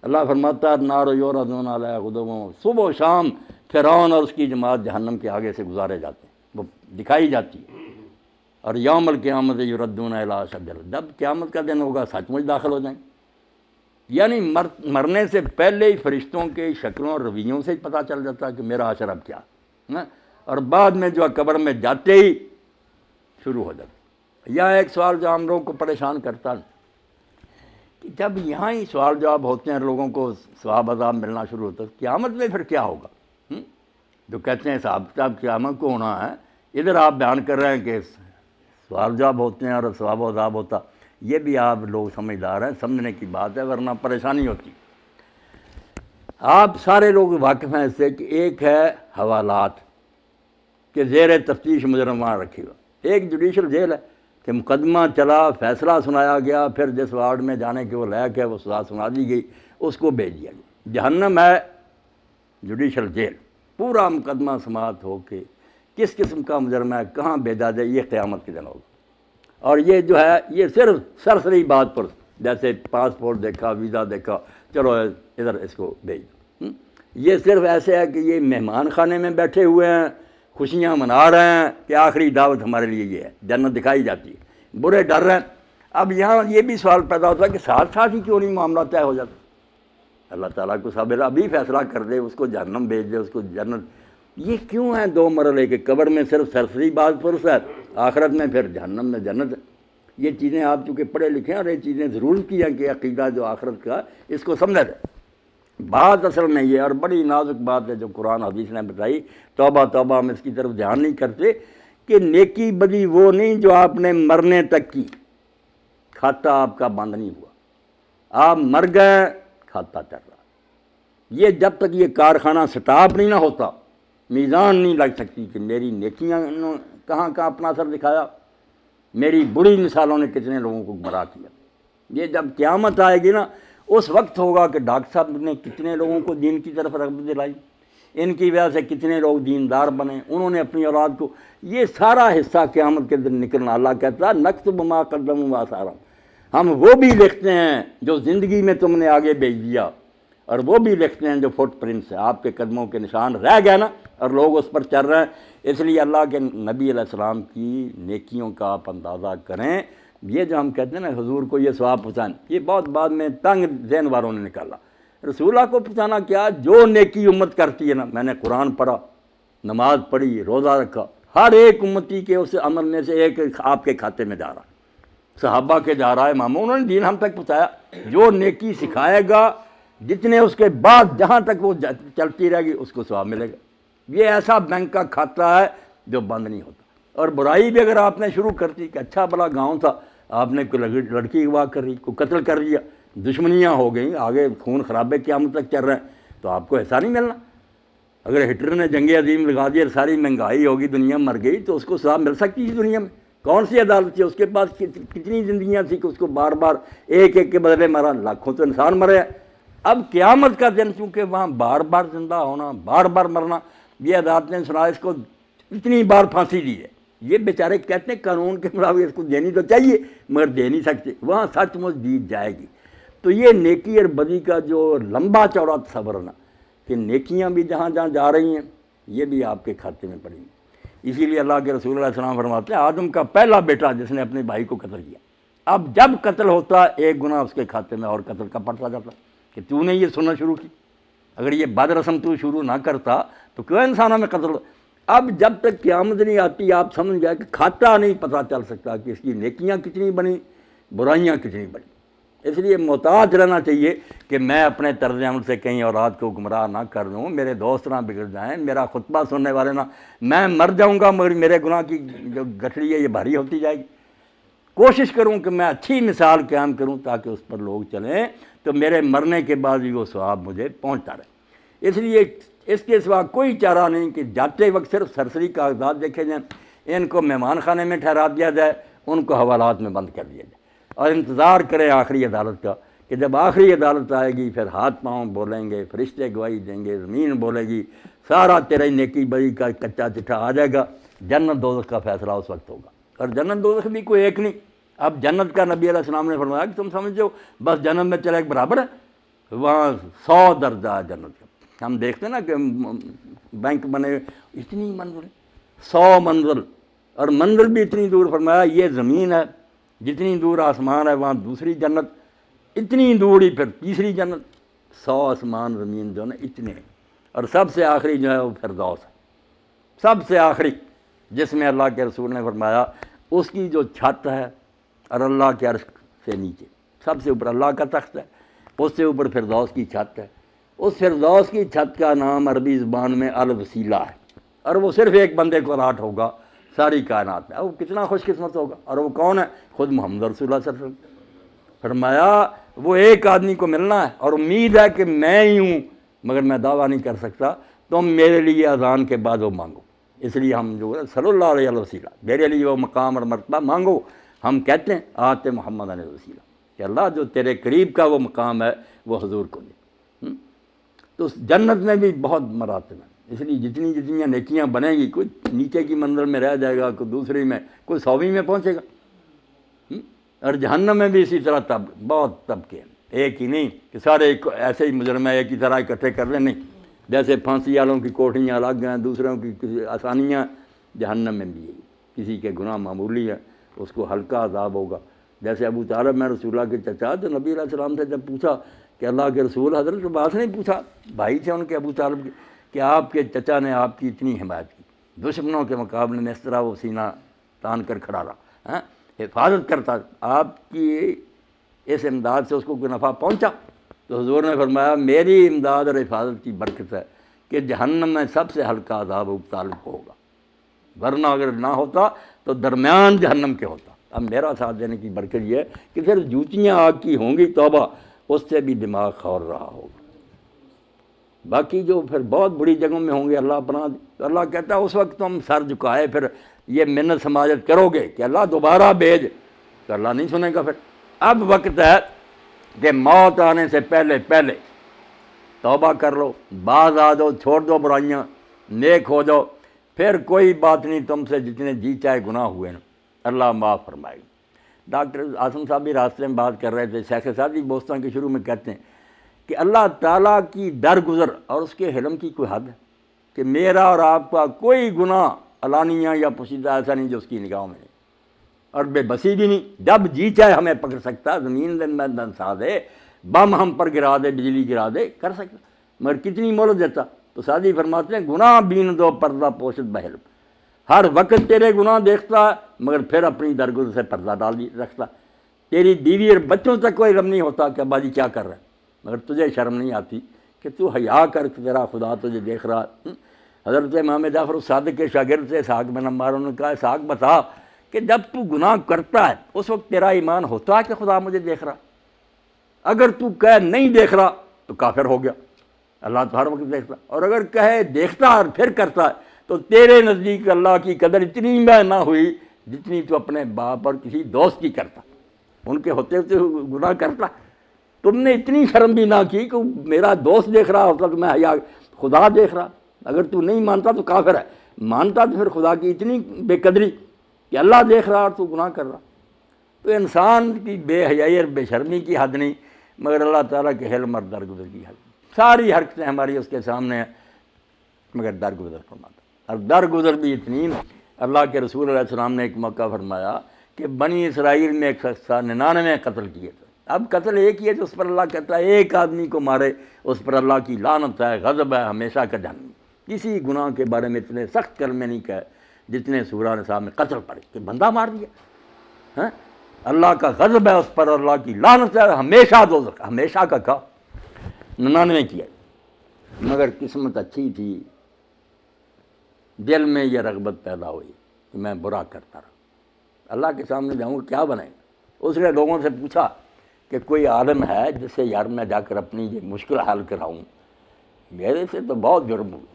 اللہ فرماتا ہے نار یعرضون علیہا غدوا، صبح و شام فرعون اور اس کی جماعت جہنم کے آگے سے گزارے جاتے ہیں، وہ دکھائی جاتی ہے۔ اور یوم القیامت یردون الی اشد العذاب، جب قیامت کا دن ہوگا سچ مچ داخل ہو جائیں گے۔ یعنی مرنے سے پہلے ہی فرشتوں کے شکلوں اور رویوں سے ہی پتہ چل جاتا ہے کہ میرا حشر اب کیا ہے، اور بعد میں جو قبر میں جاتے ہی شروع ہو جاتا۔ یہاں ایک سوال جو ہم لوگوں کو پریشان کرتا ہے کہ جب یہاں ہی سوال جواب ہوتے ہیں، لوگوں کو ثواب عذاب ملنا شروع ہوتا ہے، قیامت میں پھر کیا ہوگا؟ جو کہتے ہیں حساب کتاب قیامت کو ہونا ہے، ادھر آپ بیان کر رہے ہیں کہ سوال جواب ہوتے ہیں اور ثواب و عذاب ہوتا، یہ بھی آپ لوگ سمجھدار ہیں، سمجھنے کی بات ہے، ورنہ پریشانی ہوتی۔ آپ سارے لوگ واقف ہیں اس سے کہ ایک ہے حوالات کہ زیر تفتیش مجرم وہاں رکھی ہوا، ایک جوڈیشل جیل ہے کہ مقدمہ چلا، فیصلہ سنایا گیا، پھر جس وارڈ میں جانے کے وہ لائق ہے وہ سزا سنا دی گئی، اس کو بھیج دیا گیا۔ جہنم ہے جوڈیشل جیل، پورا مقدمہ سماعت ہو کے کس قسم کا مجرم ہے کہاں بھیجا جائے، یہ قیامت کے دن ہوگا۔ اور یہ جو ہے یہ صرف سرسری بات پر، جیسے پاسپورٹ دیکھا، ویزا دیکھا، چلو ادھر اس کو بھیج دو، یہ صرف ایسے ہے کہ یہ مہمان خانے میں بیٹھے ہوئے ہیں، خوشیاں منا رہے ہیں کہ آخری دعوت ہمارے لیے یہ ہے، جنت دکھائی جاتی ہے، برے ڈر رہے ہیں۔ اب یہاں یہ بھی سوال پیدا ہوتا ہے کہ ساتھ ساتھ ہی کیوں نہیں معاملہ طے ہو جاتا؟ اللہ تعالیٰ کو صبر ابھی فیصلہ کر دے، اس کو جہنم بھیج دے، اس کو جنت۔ یہ کیوں ہیں 2 مرحلے کے؟ قبر میں صرف سرسری بات پرس ہے، آخرت میں پھر جہنم میں جنت ہے۔ یہ چیزیں آپ چونکہ پڑھے لکھے ہیں اور یہ چیزیں ضرور کی ہیں کہ عقیدہ جو آخرت کا اس کو سمجھا جائے۔ بات اصل میں یہ اور بڑی نازک بات ہے جو قرآن حدیث نے بتائی، توبہ توبہ ہم اس کی طرف دھیان نہیں کرتے کہ نیکی بدی وہ نہیں جو آپ نے مرنے تک کی، کھاتا آپ کا بند نہیں ہوا، آپ مر گئے کھاتا چل رہا۔ یہ جب تک یہ کارخانہ سٹاپ نہیں نہ ہوتا، میزان نہیں لگ سکتی کہ میری نیکیاں کہاں کہاں اپنا اثر دکھایا، میری بری مثالوں نے کتنے لوگوں کو گمراہ کیا۔ یہ جب قیامت آئے گی نا، اس وقت ہوگا کہ ڈاکٹر صاحب نے کتنے لوگوں کو دین کی طرف رغبت دلائی، ان کی وجہ سے کتنے لوگ دیندار بنے، انہوں نے اپنی اولاد کو، یہ سارا حصہ قیامت کے دن نکلنا۔ اللہ کہتا ہے نکتب ما قدموا وآثارہم، ہم وہ بھی لکھتے ہیں جو زندگی میں تم نے آگے بھیج دیا، اور وہ بھی لکھتے ہیں جو فٹ پرنٹس ہیں، آپ کے قدموں کے نشان رہ گئے نا، اور لوگ اس پر چل رہے ہیں۔ اس لیے اللہ کے نبی علیہ السلام کی نیکیوں کا آپ اندازہ کریں۔ یہ جو ہم کہتے ہیں نا حضور کو یہ ثواب پہنچانا، یہ بہت بعد میں تنگ ذہن والوں نے نکالا۔ رسول اللہ کو پہنچانا کیا؟ جو نیکی امت کرتی ہے نا، میں نے قرآن پڑھا، نماز پڑھی، روزہ رکھا، ہر ایک امتی کے اس عمل میں سے ایک آپ کے کھاتے میں جا رہا، صحابہ کے جا رہا ہے، اماموں، انہوں نے دین ہم تک پہنچایا۔ جو نیکی سکھائے گا، جتنے اس کے بعد جہاں تک وہ چلتی رہے گی اس کو ثواب ملے گا۔ یہ ایسا بینک کا کھاتا ہے جو بند نہیں ہوتا۔ اور برائی بھی اگر آپ نے شروع کر دی کہ اچھا بڑا گاؤں تھا، آپ نے کوئی لڑکی اغوا کر رہی، کوئی قتل کر دیا، دشمنیاں ہو گئیں، آگے خون خرابے قیامت تک چل رہے ہیں، تو آپ کو ایسا نہیں ملنا۔ اگر ہٹلر نے جنگ عظیم لگا دی اور ساری مہنگائی ہوگی، دنیا مر گئی، تو اس کو ثواب مل سکتی تھی دنیا میں؟ کون سی عدالت تھی؟ اس کے پاس کتنی زندگیاں تھیں کہ اس کو بار بار ایک ایک کے بدلے مرا، لاکھوں تو انسان مرے ہیں۔ اب قیامت کا دن چونکہ وہاں بار بار زندہ ہونا، بار بار مرنا، یہ عدالت نے سنا، اس کو اتنی بار پھانسی دی ہے۔ یہ بیچارے کہتے ہیں قانون کے مطابق اس کو دینی تو چاہیے مگر دے نہیں سکتے، وہاں سچ مچ دی جائے گی۔ تو یہ نیکی اور بدی کا جو لمبا چوڑا تصور ہے نا، کہ نیکیاں بھی جہاں جہاں جا رہی ہیں یہ بھی آپ کے کھاتے میں پڑیں گی۔ اسی لیے اللہ کے رسول علیہ السلام فرماتے ہیں آدم کا پہلا بیٹا جس نے اپنے بھائی کو قتل کیا، اب جب قتل ہوتا ایک گناہ اس کے کھاتے میں اور قتل کا پڑتا جاتا کہ تو نے یہ سننا شروع کی۔ اگر یہ بد رسم تو شروع نہ کرتا تو کیوں انسانوں میں قتل؟ اب جب تک قیامت نہیں آتی آپ سمجھ گئے کہ کھاتا نہیں پتہ چل سکتا کہ اس کی نیکیاں کتنی بنی، برائیاں کتنی بنی۔ اس لیے محتاط رہنا چاہیے کہ میں اپنے طرز عمل سے کہیں اولاد کو گمراہ نہ کر دوں، میرے دوست نہ بگڑ جائیں، میرا خطبہ سننے والے نہ، میں مر جاؤں گا مگر میرے گناہ کی جو گٹھڑی ہے یہ بھاری ہوتی جائے گی۔ کوشش کروں کہ میں اچھی مثال قیام کروں تاکہ اس پر لوگ چلیں، تو میرے مرنے کے بعد بھی وہ ثواب مجھے پہنچتا رہے۔ اس لیے اس کے سوا کوئی چارہ نہیں کہ جاتے وقت صرف سرسری کاغذات دیکھے جائیں، ان کو مہمان خانے میں ٹھہرا دیا جائے، ان کو حوالات میں بند کر دیا جائے، اور انتظار کریں آخری عدالت کا کہ جب آخری عدالت آئے گی پھر ہاتھ پاؤں بولیں گے، فرشتے گواہی دیں گے، زمین بولے گی، سارا تیرے نیکی بری کا کچا چٹھا آ جائے گا، جنت دوزخ کا فیصلہ اس وقت ہوگا۔ اور جنت دوزخ بھی کوئی ایک نہیں۔ اب جنت کا نبی علیہ السلام نے فرمایا کہ تم سمجھو بس جنت میں چلے ایک برابر ہے، وہاں 100 درجہ ہے جنت کا۔ ہم دیکھتے ہیں نا کہ بینک بنے ہوئے، اتنی منزل، 100 منزل، اور منزل بھی اتنی دور۔ فرمایا یہ زمین ہے، جتنی دور آسمان ہے وہاں دوسری جنت، اتنی دور ہی پھر تیسری جنت۔ 100 آسمان زمین جو ہے نا اتنے، اور سب سے آخری جو ہے وہ فردوس ہے، سب سے آخری، جس میں اللہ کے رسول نے فرمایا اس کی جو چھت ہے اور اللہ کے عرش سے نیچے سب سے اوپر اللہ کا تخت ہے، اس سے اوپر فردوس کی چھت ہے۔ اس فردوس کی چھت کا نام عربی زبان میں الوسیلہ ہے، اور وہ صرف ایک بندے کو الاٹ ہوگا ساری کائنات میں۔ وہ کتنا خوش قسمت ہوگا، اور وہ کون ہے؟ خود محمد رسول اللہ صلی اللہ علیہ وسلم۔ فرمایا وہ ایک آدمی کو ملنا ہے، اور امید ہے کہ میں ہی ہوں مگر میں دعویٰ نہیں کر سکتا، تم میرے لیے اذان کے بعد وہ مانگو۔ اس لیے ہم جو ہے صلی اللہ علیہ وسیلہ، میرے لیے وہ مقام اور مرتبہ مانگو۔ ہم کہتے ہیں آتے محمد علیہ وسیلہ کہ اللہ جو تیرے قریب کا وہ مقام ہے وہ حضور کو دے۔ تو جنت میں بھی بہت مراتب ہیں، اس لیے جتنی جتنی نیکیاں بنیں گی، کوئی نیچے کی منزل میں رہ جائے گا، کوئی دوسری میں، کوئی 100ویں میں پہنچے گا۔ اور جہنم میں بھی اسی طرح بہت طبقے ہیں، ایک ہی نہیں کہ سارے ایسے ہی مجرم ایک ہی طرح اکٹھے کر لیں، نہیں۔ جیسے پھانسی والوں کی کوٹھیاں الگ ہیں، دوسروں کی کسی آسانیاں، جہنم میں بھی یہی، کسی کے گناہ معمولی ہے اس کو ہلکا عذاب ہوگا۔ جیسے ابو طالب میں رسول اللہ کے چچا، تو نبی علیہ السلام سے جب پوچھا کہ اللہ کے رسول، حضرت عباس نے پوچھا، بھائی تھے ان کے ابو طالب کے، کہ آپ کے چچا نے آپ کی اتنی حمایت کی، دشمنوں کے مقابلے میں اس طرح وہ سینہ تان کر کھڑا رہا، حفاظت کرتا، آپ کی اس امداد سے اس کو کوئی نفع پہنچا؟ تو حضور نے فرمایا میری امداد اور حفاظت کی برکت ہے کہ جہنم میں سب سے ہلکا عذاب ابو طالب کو ہوگا، ورنہ اگر نہ ہوتا تو درمیان جہنم کے ہوتا۔ اب میرا ساتھ دینے کی برکت یہ ہے کہ پھر جوتیاں آگ کی ہوں گی، توبہ، اس سے بھی دماغ کھول رہا ہوگا۔ باقی جو پھر بہت بڑی جگہوں میں ہوں گے، اللہ پناہ دے، تو اللہ کہتا ہے اس وقت تم سر جھکائے پھر یہ منت سماجت کرو گے کہ اللہ دوبارہ بھیج، تو اللہ نہیں سنے گا۔ پھر اب وقت ہے کہ موت آنے سے پہلے پہلے توبہ کر لو، باز آ جاؤ، چھوڑ دو برائیاں، نیک ہو جاؤ، پھر کوئی بات نہیں، تم سے جتنے جی چاہے گناہ ہوئے نا اللہ معاف فرمائے گا۔ ڈاکٹر آسم صاحب بھی راستے میں بات کر رہے تھے، شیخ سعدی بوستان کے شروع میں کہتے ہیں کہ اللہ تعالیٰ کی درگزر اور اس کے حلم کی کوئی حد ہے کہ میرا اور آپ کا کوئی گناہ علانیہ یا پوشیدہ ایسا نہیں جو اس کی نگاہوں میں نہیں، اور بے بسی بھی نہیں، جب جی چاہے ہمیں پکڑ سکتا، زمین دن میں دنسا دے، بم ہم پر گرا دے، بجلی گرا دے، کر سکتا، مگر کتنی مہلت دیتا؟ تو سعدی فرماتے ہیں گناہ بین دو پردہ پوشت بحلم، ہر وقت تیرے گناہ دیکھتا مگر پھر اپنی درگزر سے پردہ ڈال رکھتا، تیری بیوی اور بچوں تک کوئی علم نہیں ہوتا کہ ابا جی کیا کر رہے ہیں، مگر تجھے شرم نہیں آتی کہ تو حیا کر کہ تیرا خدا تجھے دیکھ رہا۔ حضرت امام جعفر الصادق کے شاگرد سے اسحاق بن عمار نے کہا اسحاق بتا کہ جب تو گناہ کرتا ہے اس وقت تیرا ایمان ہوتا ہے کہ خدا مجھے دیکھ رہا؟ اگر تو کہے نہیں دیکھ رہا تو کافر ہو گیا، اللہ تو ہر وقت دیکھتا، اور اگر کہے دیکھتا اور پھر کرتا ہے تو تیرے نزدیک اللہ کی قدر اتنی میں نہ ہوئی جتنی تو اپنے باپ اور کسی دوست کی کرتا، ان کے ہوتے ہوتے گناہ کرتا۔ تم نے اتنی شرم بھی نہ کی کہ میرا دوست دیکھ رہا ہوتا تو میں حیا، خدا دیکھ رہا، اگر تو نہیں مانتا تو کافر ہے، مانتا تو پھر خدا کی اتنی بے قدری کہ اللہ دیکھ رہا اور تو گناہ کر رہا۔ تو انسان کی بے حیائی اور بے شرمی کی حد نہیں، مگر اللہ تعالیٰ کے حلم اور درگزر کی حد، ساری حرکتیں ہماری اس کے سامنے ہیں مگر درگزر فرماتا، اور درگزر بھی اتنی۔ اللہ کے رسول علیہ السلام نے ایک موقع فرمایا کہ بنی اسرائیل میں ایک شخص تھا 99 قتل کیے تھے، اب قتل ایک ہی ہے جو اس پر اللہ کہتا ہے ایک آدمی کو مارے اس پر اللہ کی لعنت ہے، غضب ہے، ہمیشہ کا جہنم۔ کسی گناہ کے بارے میں اتنے سخت کلمے نہیں کہے جتنے سورہ نساء میں قتل پڑے کہ بندہ مار دیا، اللہ کا غضب ہے اس پر، اللہ کی لعنت ہے، ہمیشہ دوزخ، ہمیشہ کا کہا 99 کیا، مگر قسمت اچھی تھی، دل میں یہ رغبت پیدا ہوئی کہ میں برا کرتا رہا، اللہ کے سامنے جاؤں گا کیا بنائے گا۔ اس نے لوگوں سے پوچھا کہ کوئی عالم ہے جس سے یار میں جا کر اپنی یہ مشکل حل کراؤں، میرے سے تو بہت جرم ہوئے،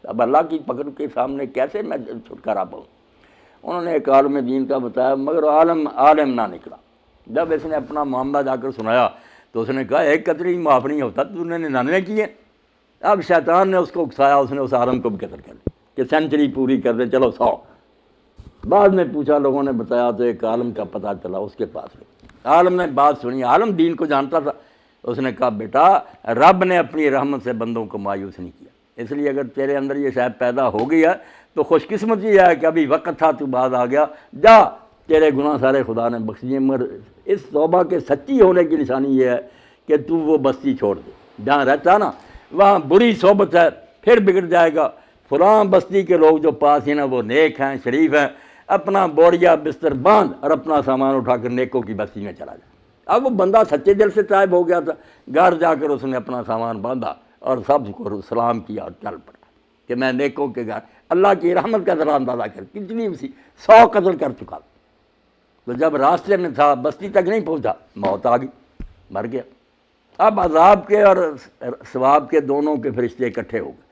اب اللہ کی پکڑ کے سامنے کیسے میں چھٹکارا پاؤں۔ انہوں نے ایک عالم دین کا بتایا مگر عالم نہ نکلا۔ جب اس نے اپنا معاملہ جا کر سنایا تو اس نے کہا ایک قتل ہی معاف نہیں ہوتا، تو نے 99 کیے۔ اب شیطان نے اس کو اکسایا، اس نے اس عالم کو بھی قتل کر دیا کہ سینچری پوری کر دے، چلو 100۔ بعد میں پوچھا، لوگوں نے بتایا تو ایک عالم کا پتہ چلا، اس کے پاس گئے، عالم نے بات سنی، عالم دین کو جانتا تھا، اس نے کہا بیٹا رب نے اپنی رحمت سے بندوں کو مایوس نہیں کیا، اس لیے اگر تیرے اندر یہ شاید پیدا ہو گئی ہے تو خوش قسمتی ہے کہ ابھی وقت تھا تو بعد آ گیا، جا تیرے گناہ سارے خدا نے بخش دیے۔ مگر اس توبہ کے سچی ہونے کی نشانی یہ ہے کہ تو وہ بستی چھوڑ دے جہاں رہتا نا، وہاں بری صحبت ہے، پھر بگڑ جائے گا، فلاں بستی کے لوگ جو پاس ہیں نا وہ نیک ہیں، شریف ہیں، اپنا بوریا بستر باندھ اور اپنا سامان اٹھا کر نیکوں کی بستی میں چلا جائے۔ اب وہ بندہ سچے دل سے تائب ہو گیا تھا، گھر جا کر اس نے اپنا سامان باندھا اور سب کو سلام کیا اور چل پڑا کہ میں نیکوں کے گھر، اللہ کی رحمت کا ذرا اندازہ کر کتنی سی 100 قتل کر چکا۔ تو جب راستے میں تھا بستی تک نہیں پہنچا، موت آ گئی، مر گیا۔ اب عذاب کے اور ثواب کے دونوں کے فرشتے اکٹھے ہو گئے۔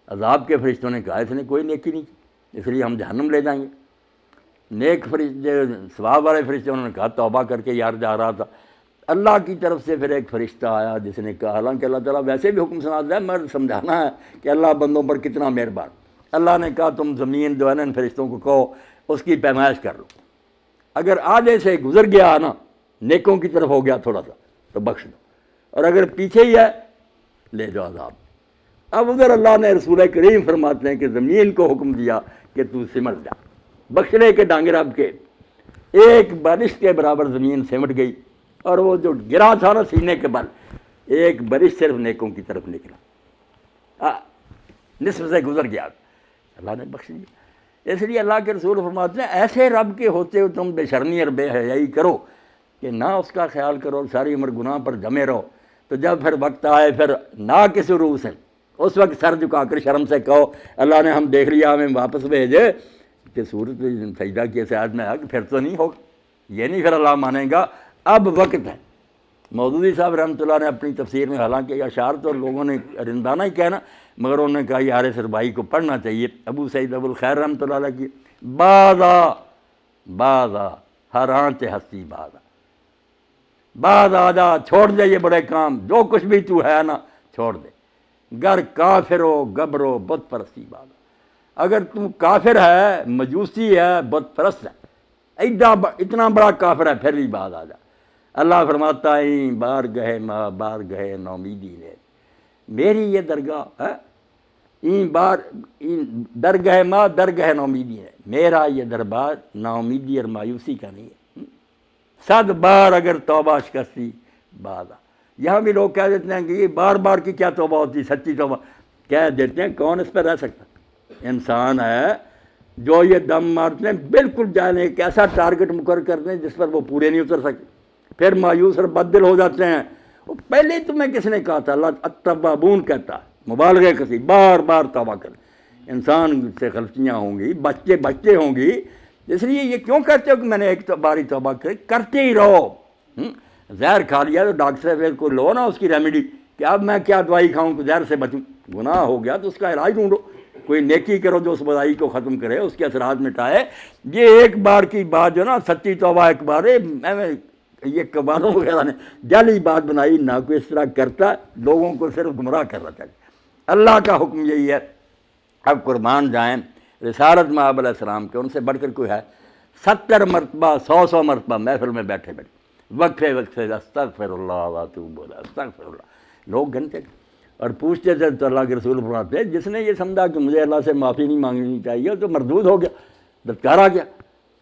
عذاب کے فرشتوں نے کہا اس نے کوئی نیکی نہیں کی، اس لیے ہم جہنم لے جائیں گے۔ نیک فرشتے، ثواب والے فرشتے، انہوں نے کہا توبہ کر کے یار جا رہا تھا۔ اللہ کی طرف سے پھر ایک فرشتہ آیا جس نے کہا، حالانکہ اللہ تعالیٰ ویسے بھی حکم سناتا ہے مگر سمجھانا ہے کہ اللہ بندوں پر کتنا مہربان۔ اللہ نے کہا تم زمین جو ہے نا ان فرشتوں کو کہو اس کی پیمائش کر لو، اگر آدھے سے گزر گیا نا، نیکوں کی طرف ہو گیا تھوڑا سا تو بخش دو، اور اگر پیچھے ہی ہے لے جاؤ عذاب۔ اب ادھر اللہ نے رسول کریم فرماتے ہیں کہ زمین کو حکم دیا کہ تو سمٹ جا، بخشنے کے ڈانگر اب کے ایک بارش کے برابر زمین سمٹ گئی، اور وہ جو گرا تھا نا سینے کے بل، ایک بارش صرف نیکوں کی طرف نکلا، نصف سے گزر گیا، اللہ نے بخش دیا۔ اس لیے اللہ کے رسول فرماتے ہیں ایسے رب کے ہوتے ہو تم بے شرمی اور بے حیائی کرو کہ نہ اس کا خیال کرو، ساری عمر گناہ پر جمے رہو، تو جب پھر وقت آئے پھر نہ کسی روح سے اس وقت سر جھکا کر شرم سے کہو اللہ نے ہم دیکھ لیا ہمیں واپس بھیجے کہ صورت سجدہ کی سیاد میں آ کہ پھر تو نہیں ہوگا، یہ نہیں پھر اللہ مانے گا، اب وقت ہے۔ مودودی صاحب رحمۃ اللہ نے اپنی تفسیر میں حالانکہ یہ اشعار تو لوگوں نے رندانہ ہی کہنا، مگر انہوں نے کہا یہ حارث رباعی کو پڑھنا چاہیے۔ ابو سعید ابو الخیر رحمۃ اللہ علیہ کی بعضا ہر آنچ ہستی بعض آجا چھوڑ دے یہ بڑے کام، جو کچھ بھی تو ہے نا چھوڑ دے، گر کافر ہو گبرو بت پرستی بعض، اگر تو کافر ہے مجوسی ہے بت پرست ہے اتنا بڑا کافر ہے پھر بھی بعض آجا۔ اللہ فرماتا ہے بار گہے ماں بار گہے نومیدی نے میری یہ درگاہ ہے، درگہ ماں درگہ نومیدی ہے، میرا یہ دربار ناامیدی اور مایوسی کا نہیں ہے۔ 100 بار اگر توبہ شکستی بعض یہاں بھی لوگ کہہ دیتے ہیں کہ یہ بار بار کی کیا توبہ ہوتی، سچی توبہ کہہ دیتے ہیں، کون اس پہ رہ سکتا؟ انسان ہے جو یہ دم مارتے ہیں بالکل جانے ایک ایسا ٹارگٹ مقرر کرتے ہیں جس پر وہ پورے نہیں اتر سکتے، پھر مایوس اور بددل ہو جاتے ہیں۔ وہ پہلے تمہیں کس نے کہا تھا؟ اللہ التوابون کہتا ہے، مبالغہ کسی بار بار توبہ کر، انسان سے غلطیاں ہوں گی، بچتے ہوں گی، اس لیے یہ کیوں کہتے ہو کہ میں نے ایک باری توبہ کرتے ہی رہو۔ زہر کھا لیا تو ڈاکٹر سے پھر کوئی لو نا اس کی ریمیڈی کہ اب میں کیا دوائی کھاؤں کہ زہر سے بچوں، گناہ ہو گیا تو اس کا علاج ڈھونڈو، کوئی نیکی کرو جو اس بدائی کو ختم کرے، اس کے اثرات مٹائے۔ یہ ایک بار کی بات جو نا سچی توبہ ایک بار یہ کباروں وغیرہ نے جعلی بات بنائی، نہ کوئی اس طرح کرتا، لوگوں کو صرف گمراہ کر رہا تھا۔ اللہ کا حکم یہی ہے، اب قربان جائیں رسالت مآب علیہ السلام کے ان سے بڑھ کر کوئی ہے؟ 70 مرتبہ 100 مرتبہ محفل میں بیٹھے وقفے استغفر اللہ واتوب الیہ استغفر اللہ، لوگ گنتے تھے اور پوچھتے تھے تو اللہ کے رسول فرماتے ہیں جس نے یہ سمجھا کہ مجھے اللہ سے معافی نہیں مانگنی چاہیے تو مردود ہو گیا، دتکارا گیا۔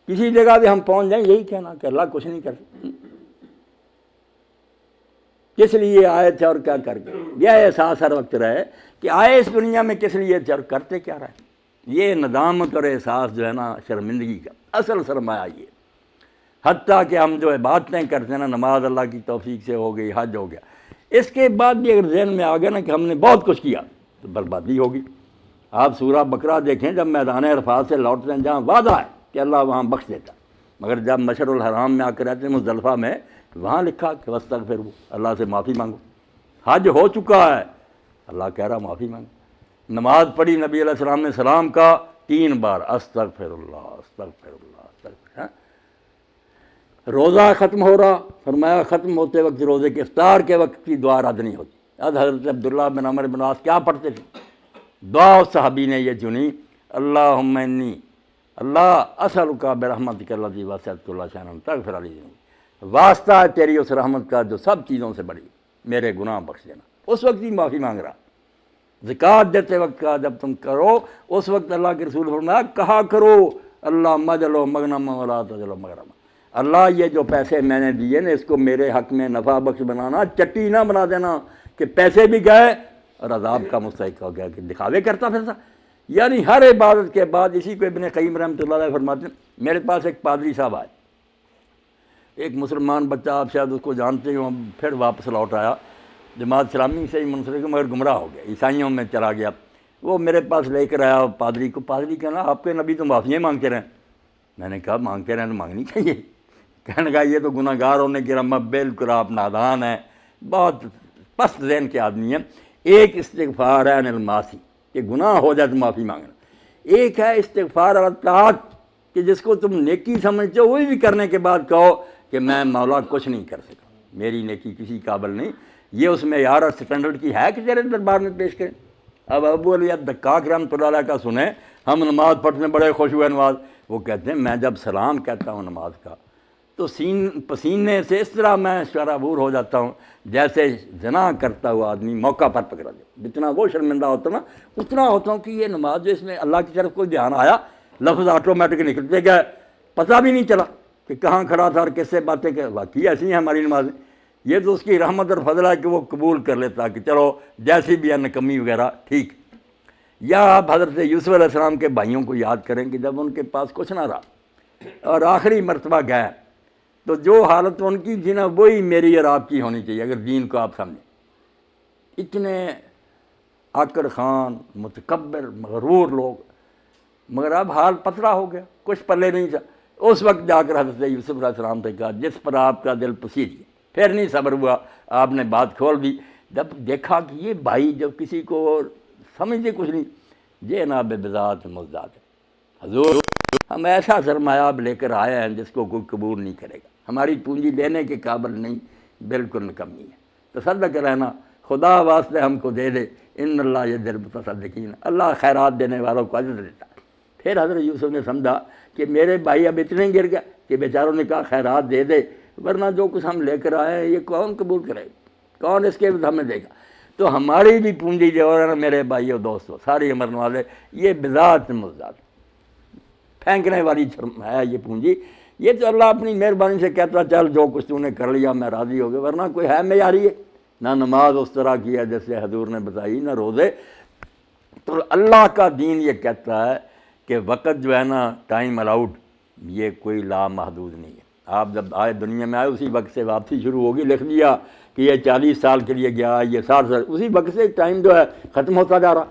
کسی جگہ بھی ہم پہنچ جائیں یہی کہنا کہ اللہ کچھ نہیں کرتا، کس لیے آئے تھے اور کیا کر کے، یہ احساس ہر وقت رہے کہ آئے اس دنیا میں کس لیے تھے اور کرتے کیا رہے۔ یہ ندامت اور احساس جو ہے نا شرمندگی کا اصل سرمایہ یہ، حتیٰ کہ ہم جو عبادتیں کرتے ہیں نا، نماز اللہ کی توفیق سے ہو گئی، حج ہو گیا، اس کے بعد بھی اگر ذہن میں آ گیا نا کہ ہم نے بہت کچھ کیا تو بربادی ہوگی۔ آپ سورہ بقرہ دیکھیں، جب میدان عرفات سے لوٹتے ہیں جہاں وعدہ ہے کہ اللہ وہاں بخش دیتا، مگر جب مشعر الحرام میں آ کر رہتے ہیں مزدلفہ میں، وہاں لکھا کہ واستغفروا، اللہ سے معافی مانگو۔ حج ہو چکا ہے، اللہ کہہ رہا معافی مانگو۔ نماز پڑھی، نبی علیہ السلام نے سلام کا 3 بار استغفر اللہ استغفر اللہ استغفر۔ روزہ ختم ہو رہا، فرمایا ختم ہوتے وقت روزے کے افطار کے وقت کی دعا رد نہیں ہوتی۔ اب حضرت عبداللہ بن عمر بن عاص کیا پڑھتے تھے؟ دعا اس صحابی نے یہ چنی، اللہم انی اللہ اسألک برحمتک التی وسعت کل شیء تغفر لی ذنوبی، واسطہ ہے تیری اس رحمت کا جو سب چیزوں سے بڑی، میرے گناہ بخش دینا۔ اس وقت ہی معافی مانگ رہا۔ زکوٰۃ دیتے وقت کا جب تم کرو اس وقت اللہ کے رسول فرمایا کہا کرو اللہ مجلو مغنم ولا تجلو مغرم، اللہ یہ جو پیسے میں نے دیے نا اس کو میرے حق میں نفع بخش بنانا، چٹی نہ بنا دینا کہ پیسے بھی گئے اور عذاب کا مستحق ہو گیا کہ دکھاوے کرتا پھرتا۔ یعنی ہر عبادت کے بعد، اسی کو ابن قیم رحمۃ اللہ علیہ فرماتے ہیں، میرے پاس ایک پادری صاحب آئے، ایک مسلمان بچہ، آپ شاید اس کو جانتے ہوں، پھر واپس لوٹ آیا، جماعت اسلامی سے ہی منسلک مگر گمراہ ہو گیا، عیسائیوں میں چلا گیا۔ وہ میرے پاس لے کر آیا پادری کو، پادری کہنا آپ کے نبی تو معافیاں مانگتے رہیں۔ میں نے کہا مانگتے رہیں تو مانگنی چاہیے۔ کہنے لگا یہ تو گناہ گار ہونے کی رحمت، بالکل آپ نادان ہیں، بہت پست ذہن کے آدمی ہیں۔ ایک استغفار ہے عن المعاصی کہ گناہ ہو جائے تو معافی مانگنا، ایک ہے استغفار علی الطاعات کہ جس کو تم نیکی سمجھتے ہو وہی بھی کرنے کے بعد کہو کہ میں مولا کچھ نہیں کر سکا، میری نیکی کسی قابل نہیں۔ یہ اس میں یار اسٹینڈرڈ کی ہے کہ تیرے دربار میں پیش کریں۔ اب ابو علی دکاک رحمۃ اللہ علیہ کا سنیں، ہم نماز پڑھنے بڑے خوش ہوئے نماز، وہ کہتے ہیں میں جب سلام کہتا ہوں نماز کا تو پسینے سے اس طرح میں شرابور ہو جاتا ہوں جیسے زنا کرتا ہوا آدمی موقع پر پکڑا جائے، جتنا وہ شرمندہ ہوتا نا اتنا ہوتا ہوں کہ یہ نماز جو اس میں اللہ کی طرف کوئی دھیان آیا، لفظ آٹومیٹک نکلتے گئے، پتہ بھی نہیں چلا کہ کہاں کھڑا تھا اور کس سے باتیں کہ واقعی ایسی ہیں ہماری نمازیں۔ یہ تو اس کی رحمت اور فضل ہے کہ وہ قبول کر لیتا کہ چلو جیسی بھی ہے نکمی وغیرہ ٹھیک۔ یا آپ حضرت یوسف علیہ السلام کے بھائیوں کو یاد کریں کہ جب ان کے پاس کچھ نہ رہا اور آخری مرتبہ گئے تو جو حالت ان کی تھی نا وہی میری اور آپ کی ہونی چاہیے اگر دین کو آپ سمجھیں۔ اتنے آکڑ خان، متکبر، مغرور لوگ، مگر اب حال پتلا ہو گیا، کچھ پلے نہیں تھا۔ اس وقت جا کر حضرت یوسف علیہ السلام سے کہا جس پر آپ کا دل پسیج گیا، پھر نہیں صبر ہوا، آپ نے بات کھول دی۔ جب دیکھا کہ یہ بھائی جب کسی کو سمجھتے کچھ نہیں، جناب بذات مزداد، حضور ہم ایسا سرمایہ اب لے کر آئے ہیں جس کو کوئی قبول نہیں کرے گا، ہماری پونجی لینے کے قابل نہیں، بالکل نکمی ہے، تصدق رہنا، خدا واسطے ہم کو دے دے، ان اللہ یہ دل متصدقین، اللہ خیرات دینے والوں کو عزت دیتا ہے۔ پھر حضرت یوسف نے سمجھا کہ میرے بھائی اب اتنے گر گئے کہ بیچاروں نے کہا خیرات دے دے، ورنہ جو کچھ ہم لے کر آئے ہیں یہ کون قبول کرے گا، کون اس کے ہمیں دے گا؟ تو ہماری بھی پونجی جو ہے نا میرے بھائی اور دوستوں، ساری عمر والے، یہ بذات مزداد پھینکنے والی ہے یہ پونجی۔ یہ تو اللہ اپنی مہربانی سے کہتا چل جو کچھ تو نے کر لیا میں راضی ہو گیا، ورنہ کوئی ہے معیاری ہے؟ نہ نماز اس طرح کی ہے جیسے حضور نے بتائی، نہ روزے۔ تو اللہ کا دین یہ کہتا ہے کہ وقت جو ہے نا ٹائم الاؤڈ، یہ کوئی لامحدود نہیں ہے۔ آپ جب آئے دنیا میں آئے اسی وقت سے واپسی شروع ہوگی، لکھ دیا کہ یہ 40 سال کے لیے گیا، یہ 60 سال، اسی وقت سے ٹائم جو ہے ختم ہوتا جا رہا۔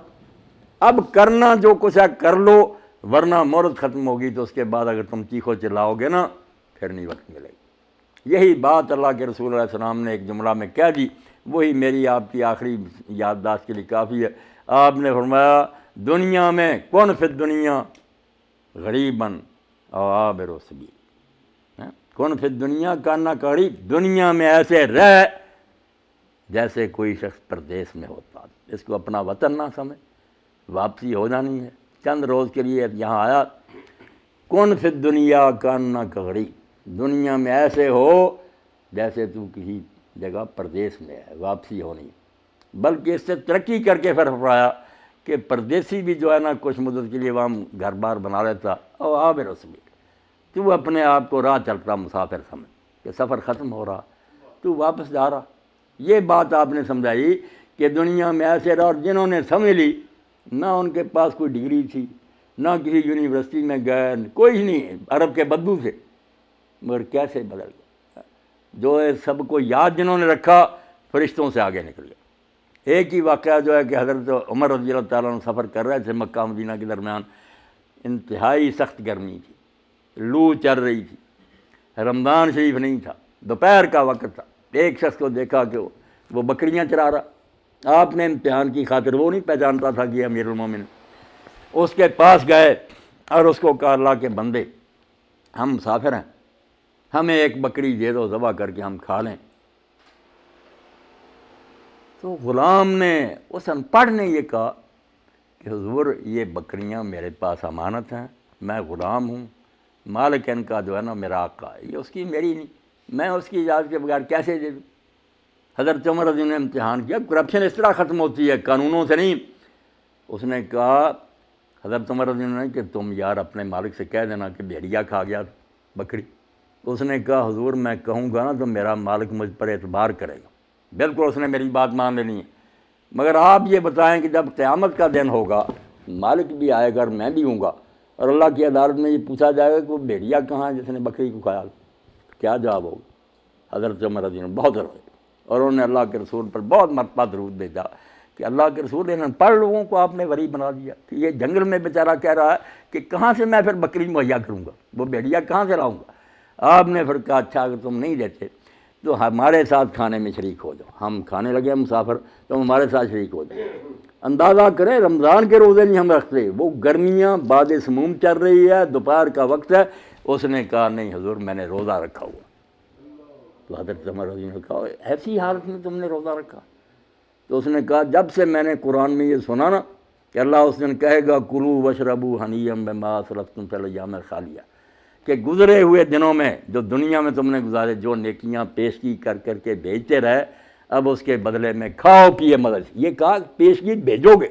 اب کرنا جو کچھ ہے کر لو، ورنہ مہلت ختم ہوگی تو اس کے بعد اگر تم چیخو چلاؤ گے نا پھر نہیں وقت ملے گا۔ یہی بات اللہ کے رسول علیہ السلام نے ایک جملہ میں کہہ دی، وہی میری آپ کی آخری یادداشت کے لیے کافی ہے۔ آپ نے فرمایا دنیا میں کون فی الدنیا غریباً او عابر سبیل، کون فی الدنیا کانا غریب، دنیا میں ایسے رہ جیسے کوئی شخص پردیس میں ہوتا، اس کو اپنا وطن نہ سمجھ، واپسی ہو جانی ہے، چند روز کے لیے یہاں آیا۔ کون فی الدنیا کانا غریب، دنیا میں ایسے ہو جیسے تو کسی جگہ پردیس میں ہے، واپسی ہونی ہے۔ بلکہ اس سے ترقی کر کے پھر فرمایا کہ پردیسی بھی جو ہے نا کچھ مدت کے لیے وہاں گھر بار بنا لیتا، اور عابر سبیل، تو اپنے آپ کو راہ چلتا مسافر سمجھ کہ سفر ختم ہو رہا تو واپس جا رہا۔ یہ بات آپ نے سمجھائی کہ دنیا میں ایسے رہا، اور جنہوں نے سمجھ لی نہ ان کے پاس کوئی ڈگری تھی، نہ کسی یونیورسٹی میں گئے، کوئی نہیں، عرب کے بدو تھے، مگر کیسے بدل گئے، جو ہے سب کو یاد جنہوں نے رکھا فرشتوں سے آگے نکل گئے۔ ایک ہی واقعہ جو ہے کہ حضرت عمر رضی اللہ تعالیٰ عنہ سفر کر رہے تھے مکہ مدینہ کے درمیان، انتہائی سخت گرمی تھی، لو چل رہی تھی، رمضان شریف نہیں تھا، دوپہر کا وقت تھا، ایک شخص کو دیکھا کہ وہ بکریاں چرا رہا۔ آپ نے امتحان کی خاطر، وہ نہیں پہچانتا تھا کہ امیر المومن، اس کے پاس گئے اور اس کو کہا اللہ کے بندے ہم مسافر ہیں، ہمیں ایک بکری دے دو ذبح کر کے ہم کھا لیں۔ تو غلام نے، اس ان پڑھ نے یہ کہا کہ حضور یہ بکریاں میرے پاس امانت ہیں، میں غلام ہوں، مالک ان کا جو ہے نا میرا آقا ہے، یہ اس کی میری نہیں، میں اس کی اجازت کے بغیر کیسے دے دوں؟ حضرت عمر رضی اللہ عنہ نے امتحان کیا، کرپشن اس طرح ختم ہوتی ہے قانونوں سے نہیں۔ اس نے کہا حضرت عمر رضی اللہ عنہ کہ تم یار اپنے مالک سے کہہ دینا کہ بھیڑیا کھا گیا بکری۔ اس نے کہا حضور میں کہوں گا نا تو میرا مالک مجھ پر اعتبار کرے گا، بالکل اس نے میری بات مان لینی ہے، مگر آپ یہ بتائیں کہ جب قیامت کا دن ہوگا مالک بھی آئے گا اور میں بھی ہوں گا، اور اللہ کی عدالت میں یہ پوچھا جائے گا کہ وہ بھیڑیا کہاں ہے جس نے بکری کو کھایا، کیا جواب ہوگا؟ حضرت عمر رضی اللہ عنہ بہت روئے اور انہوں نے اللہ کے رسول پر بہت مرتبہ درود بھیجا کہ اللہ کے رسول ان پڑھ لوگوں کو آپ نے غریب بنا دیا کہ یہ جنگل میں بیچارہ کہہ رہا ہے کہ کہاں سے میں پھر بکری مہیا کروں گا، وہ بھیڑیا کہاں سے لاؤں گا؟ آپ نے پھر کہا اچھا اگر تم نہیں دیتے تو ہمارے ساتھ کھانے میں شریک ہو جاؤ، ہم کھانے لگے مسافر، تم ہمارے ساتھ شریک ہو جاؤ۔ اندازہ کریں رمضان کے روزے نہیں ہم رکھتے، وہ گرمیاں باد سموم چل رہی ہے، دوپہر کا وقت ہے، اس نے کہا نہیں حضور میں نے روزہ رکھا ہوا۔ تو حضرت عمر رضی اللہ عنہ نے کہا ایسی حالت میں تم نے روزہ رکھا؟ تو اس نے کہا جب سے میں نے قرآن میں یہ سنا نا کہ اللہ اس دن کہے گا کلوا واشربوا ہنیئا بما اسلفتم فی الایام الخالیہ، کہ گزرے ہوئے دنوں میں جو دنیا میں تم نے گزارے، جو نیکیاں پیشگی کر کر کے بھیجتے رہے، اب اس کے بدلے میں کھاؤ پیے مزے سے۔ یہ کہا پیشگی بھیجو گے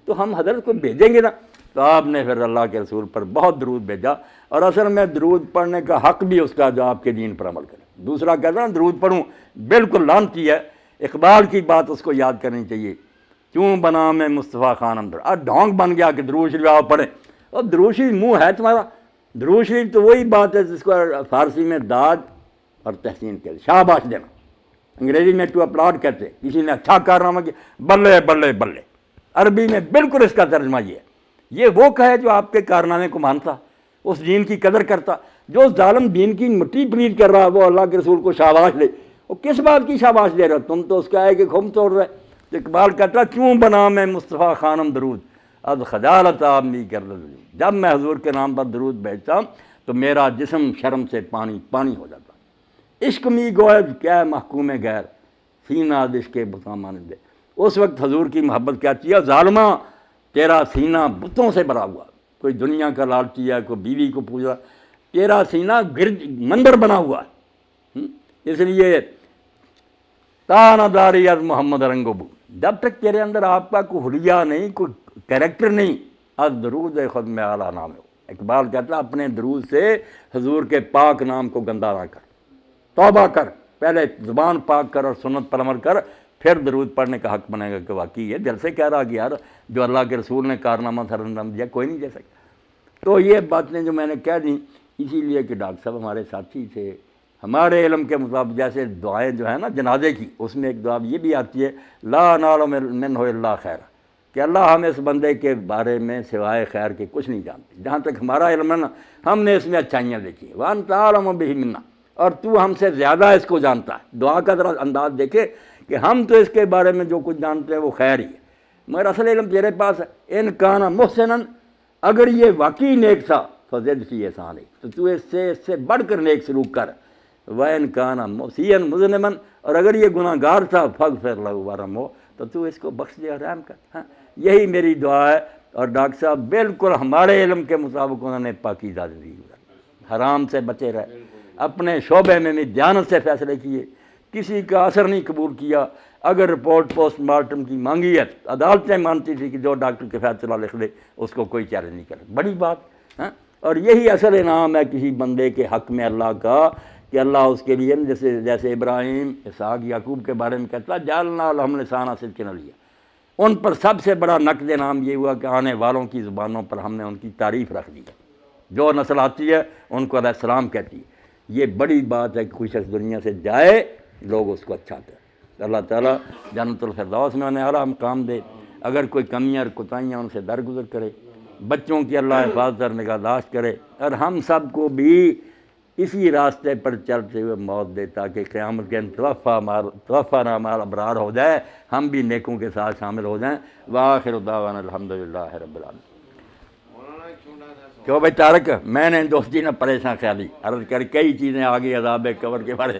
تو ہم حضرت کو بھیجیں گے نا، تو آپ نے پھر اللہ کے رسول پر بہت درود بھیجا، اور اصل میں درود پڑھنے کا حق بھی اس کا جو آپ کے دین پر عمل کرے۔ دوسرا کہتا نا درود پڑھوں، بالکل لعنتی ہے۔ اقبال کی بات اس کو یاد کرنی چاہیے کیوں بنا میں مصطفیٰ خانم در، اب ڈھونگ بن گیا کہ درود شریف آپ پڑھیں. اور درود شریف منہ ہے تمہارا؟ درود شریف تو وہی بات ہے جس کو فارسی میں داد اور تحسین کہتے، شاباش دینا. انگریزی میں ٹو اپلاڈ کہتے، کسی نے اچھا کارنامہ کیا بلے بلے بلے. عربی میں بالکل اس کا ترجمہ یہ ہے. یہ وہ کہے جو آپ کے کارنامے کو مانتا، اس دین کی قدر کرتا. جو ظالم دین کی مٹی پلید کر رہا وہ اللہ کے رسول کو شاباش دے. وہ کس بات کی شاباش دے رہا؟ تم تو اس کا ہے کہ خم توڑ رہے. اقبال کہتا کیوں بنا میں مصطفیٰ خانم درود، اب خجالت آپ نہیں کر رہے. جب میں حضور کے نام پر درود بھیجتا ہوں تو میرا جسم شرم سے پانی پانی ہو جاتا. عشق می گوید کیا محکوم غیر، سینہ عشق بتاں مانندے. اس وقت حضور کی محبت کیا چاہیے؟ ظالمہ تیرا سینہ بتوں سے بھرا ہوا، کوئی دنیا کا لالچی ہے، کوئی بیوی کو پوجا، تیرا سینہ گرد مندر بنا ہوا ہے. اس لیے تانہ داری از محمد رنگ بو، جب تک تیرے اندر آپ کا کوئی حلیہ نہیں، کوئی کریکٹر نہیں، از درود خود میں اعلیٰ نام ہو. اقبال کہتا اپنے درود سے حضور کے پاک نام کو گندہ نہ کر، توبہ کر، پہلے زبان پاک کر اور سنت پر عمل کر، پھر درود پڑھنے کا حق بنے گا کہ واقعی یہ دل سے کہہ رہا کہ یار جو اللہ کے رسول نے کارنامہ سر انجام دیا کوئی نہیں دے سکتا. تو یہ باتیں جو میں نے کہہ دیں اسی لیے کہ ڈاکٹر صاحب ہمارے ساتھی تھے. ہمارے علم کے مطابق جیسے دعائیں جو ہیں نا جنازے کی، اس میں ایک دعا یہ بھی آتی ہے لا نعلم منہ الا خیر، کہ اللہ ہم اس بندے کے بارے میں سوائے خیر کے کچھ نہیں جانتے. جہاں تک ہمارا علم ہے نا ہم نے اس میں اچھائیاں دیکھی ہیں. وانت اعلم بہ منا، اور تو ہم سے زیادہ اس کو جانتا ہے. دعا کا ذرا انداز دیکھے کہ ہم تو اس کے بارے میں جو کچھ جانتے ہیں وہ خیر ہی ہے، مگر اصل علم تیرے پاس ہے. ان کانا محسنن، اگر یہ واقعی نیک تھا فزد فی احسان، تو اس سے بڑھ کر نیک سلوک کر. وَإِن كَانَ مُسِيئًا مُذْنِبًا، اور اگر یہ گناہ گار تھا فاغفر لہ وارحمہ، تو اس کو بخش دے اور رحم کر. ہاں یہی میری دعا ہے. اور ڈاکٹر صاحب بالکل ہمارے علم کے مطابق انہوں نے پاکیزہ زندگی گزاری، حرام سے بچے رہے، اپنے شعبے میں بھی دیانت سے فیصلے کیے، کسی کا اثر نہیں قبول کیا. اگر رپورٹ پوسٹ مارٹم کی مانگی ہے عدالتیں مانتی تھی کہ جو ڈاکٹر کے فیصلہ لکھ دے اس کو کوئی چیلنج نہیں کرے. بڑی بات. ہاں اور یہی اصل انعام ہے کسی بندے کے حق میں اللہ کا، کہ اللہ اس کے لیے جیسے ابراہیم اسحاق یعقوب کے بارے میں کہتا جعلنا لہم لسان صدق علیہ، ان پر سب سے بڑا نقد انعام یہ ہوا کہ آنے والوں کی زبانوں پر ہم نے ان کی تعریف رکھ دی. جو نسل آتی ہے ان کو علیہ السلام کہتی ہے. یہ بڑی بات ہے کہ کوئی شخص دنیا سے جائے لوگ اس کو اچھا کہیں. اللہ تعالیٰ جنت الفردوس میں انہیں اعلیٰ مقام دے. اگر کوئی کمیاں اور کوتاہیاں ان سے درگزر کرے، بچوں کی اللہ حفاظت اور نگہداشت کرے، اور ہم سب کو بھی اسی راستے پر چلتے ہوئے موت دے تاکہ قیامت کے توفیٰ مع الابرار ہو جائے، ہم بھی نیکوں کے ساتھ شامل ہو جائیں. وآخر دعوانا الحمدللہ رب العالمین. کیوں بھائی طارق، میں نے دوستی نہ پریشان خیالی عرض کر کئی چیزیں آگئی عذاب قبر کے بارے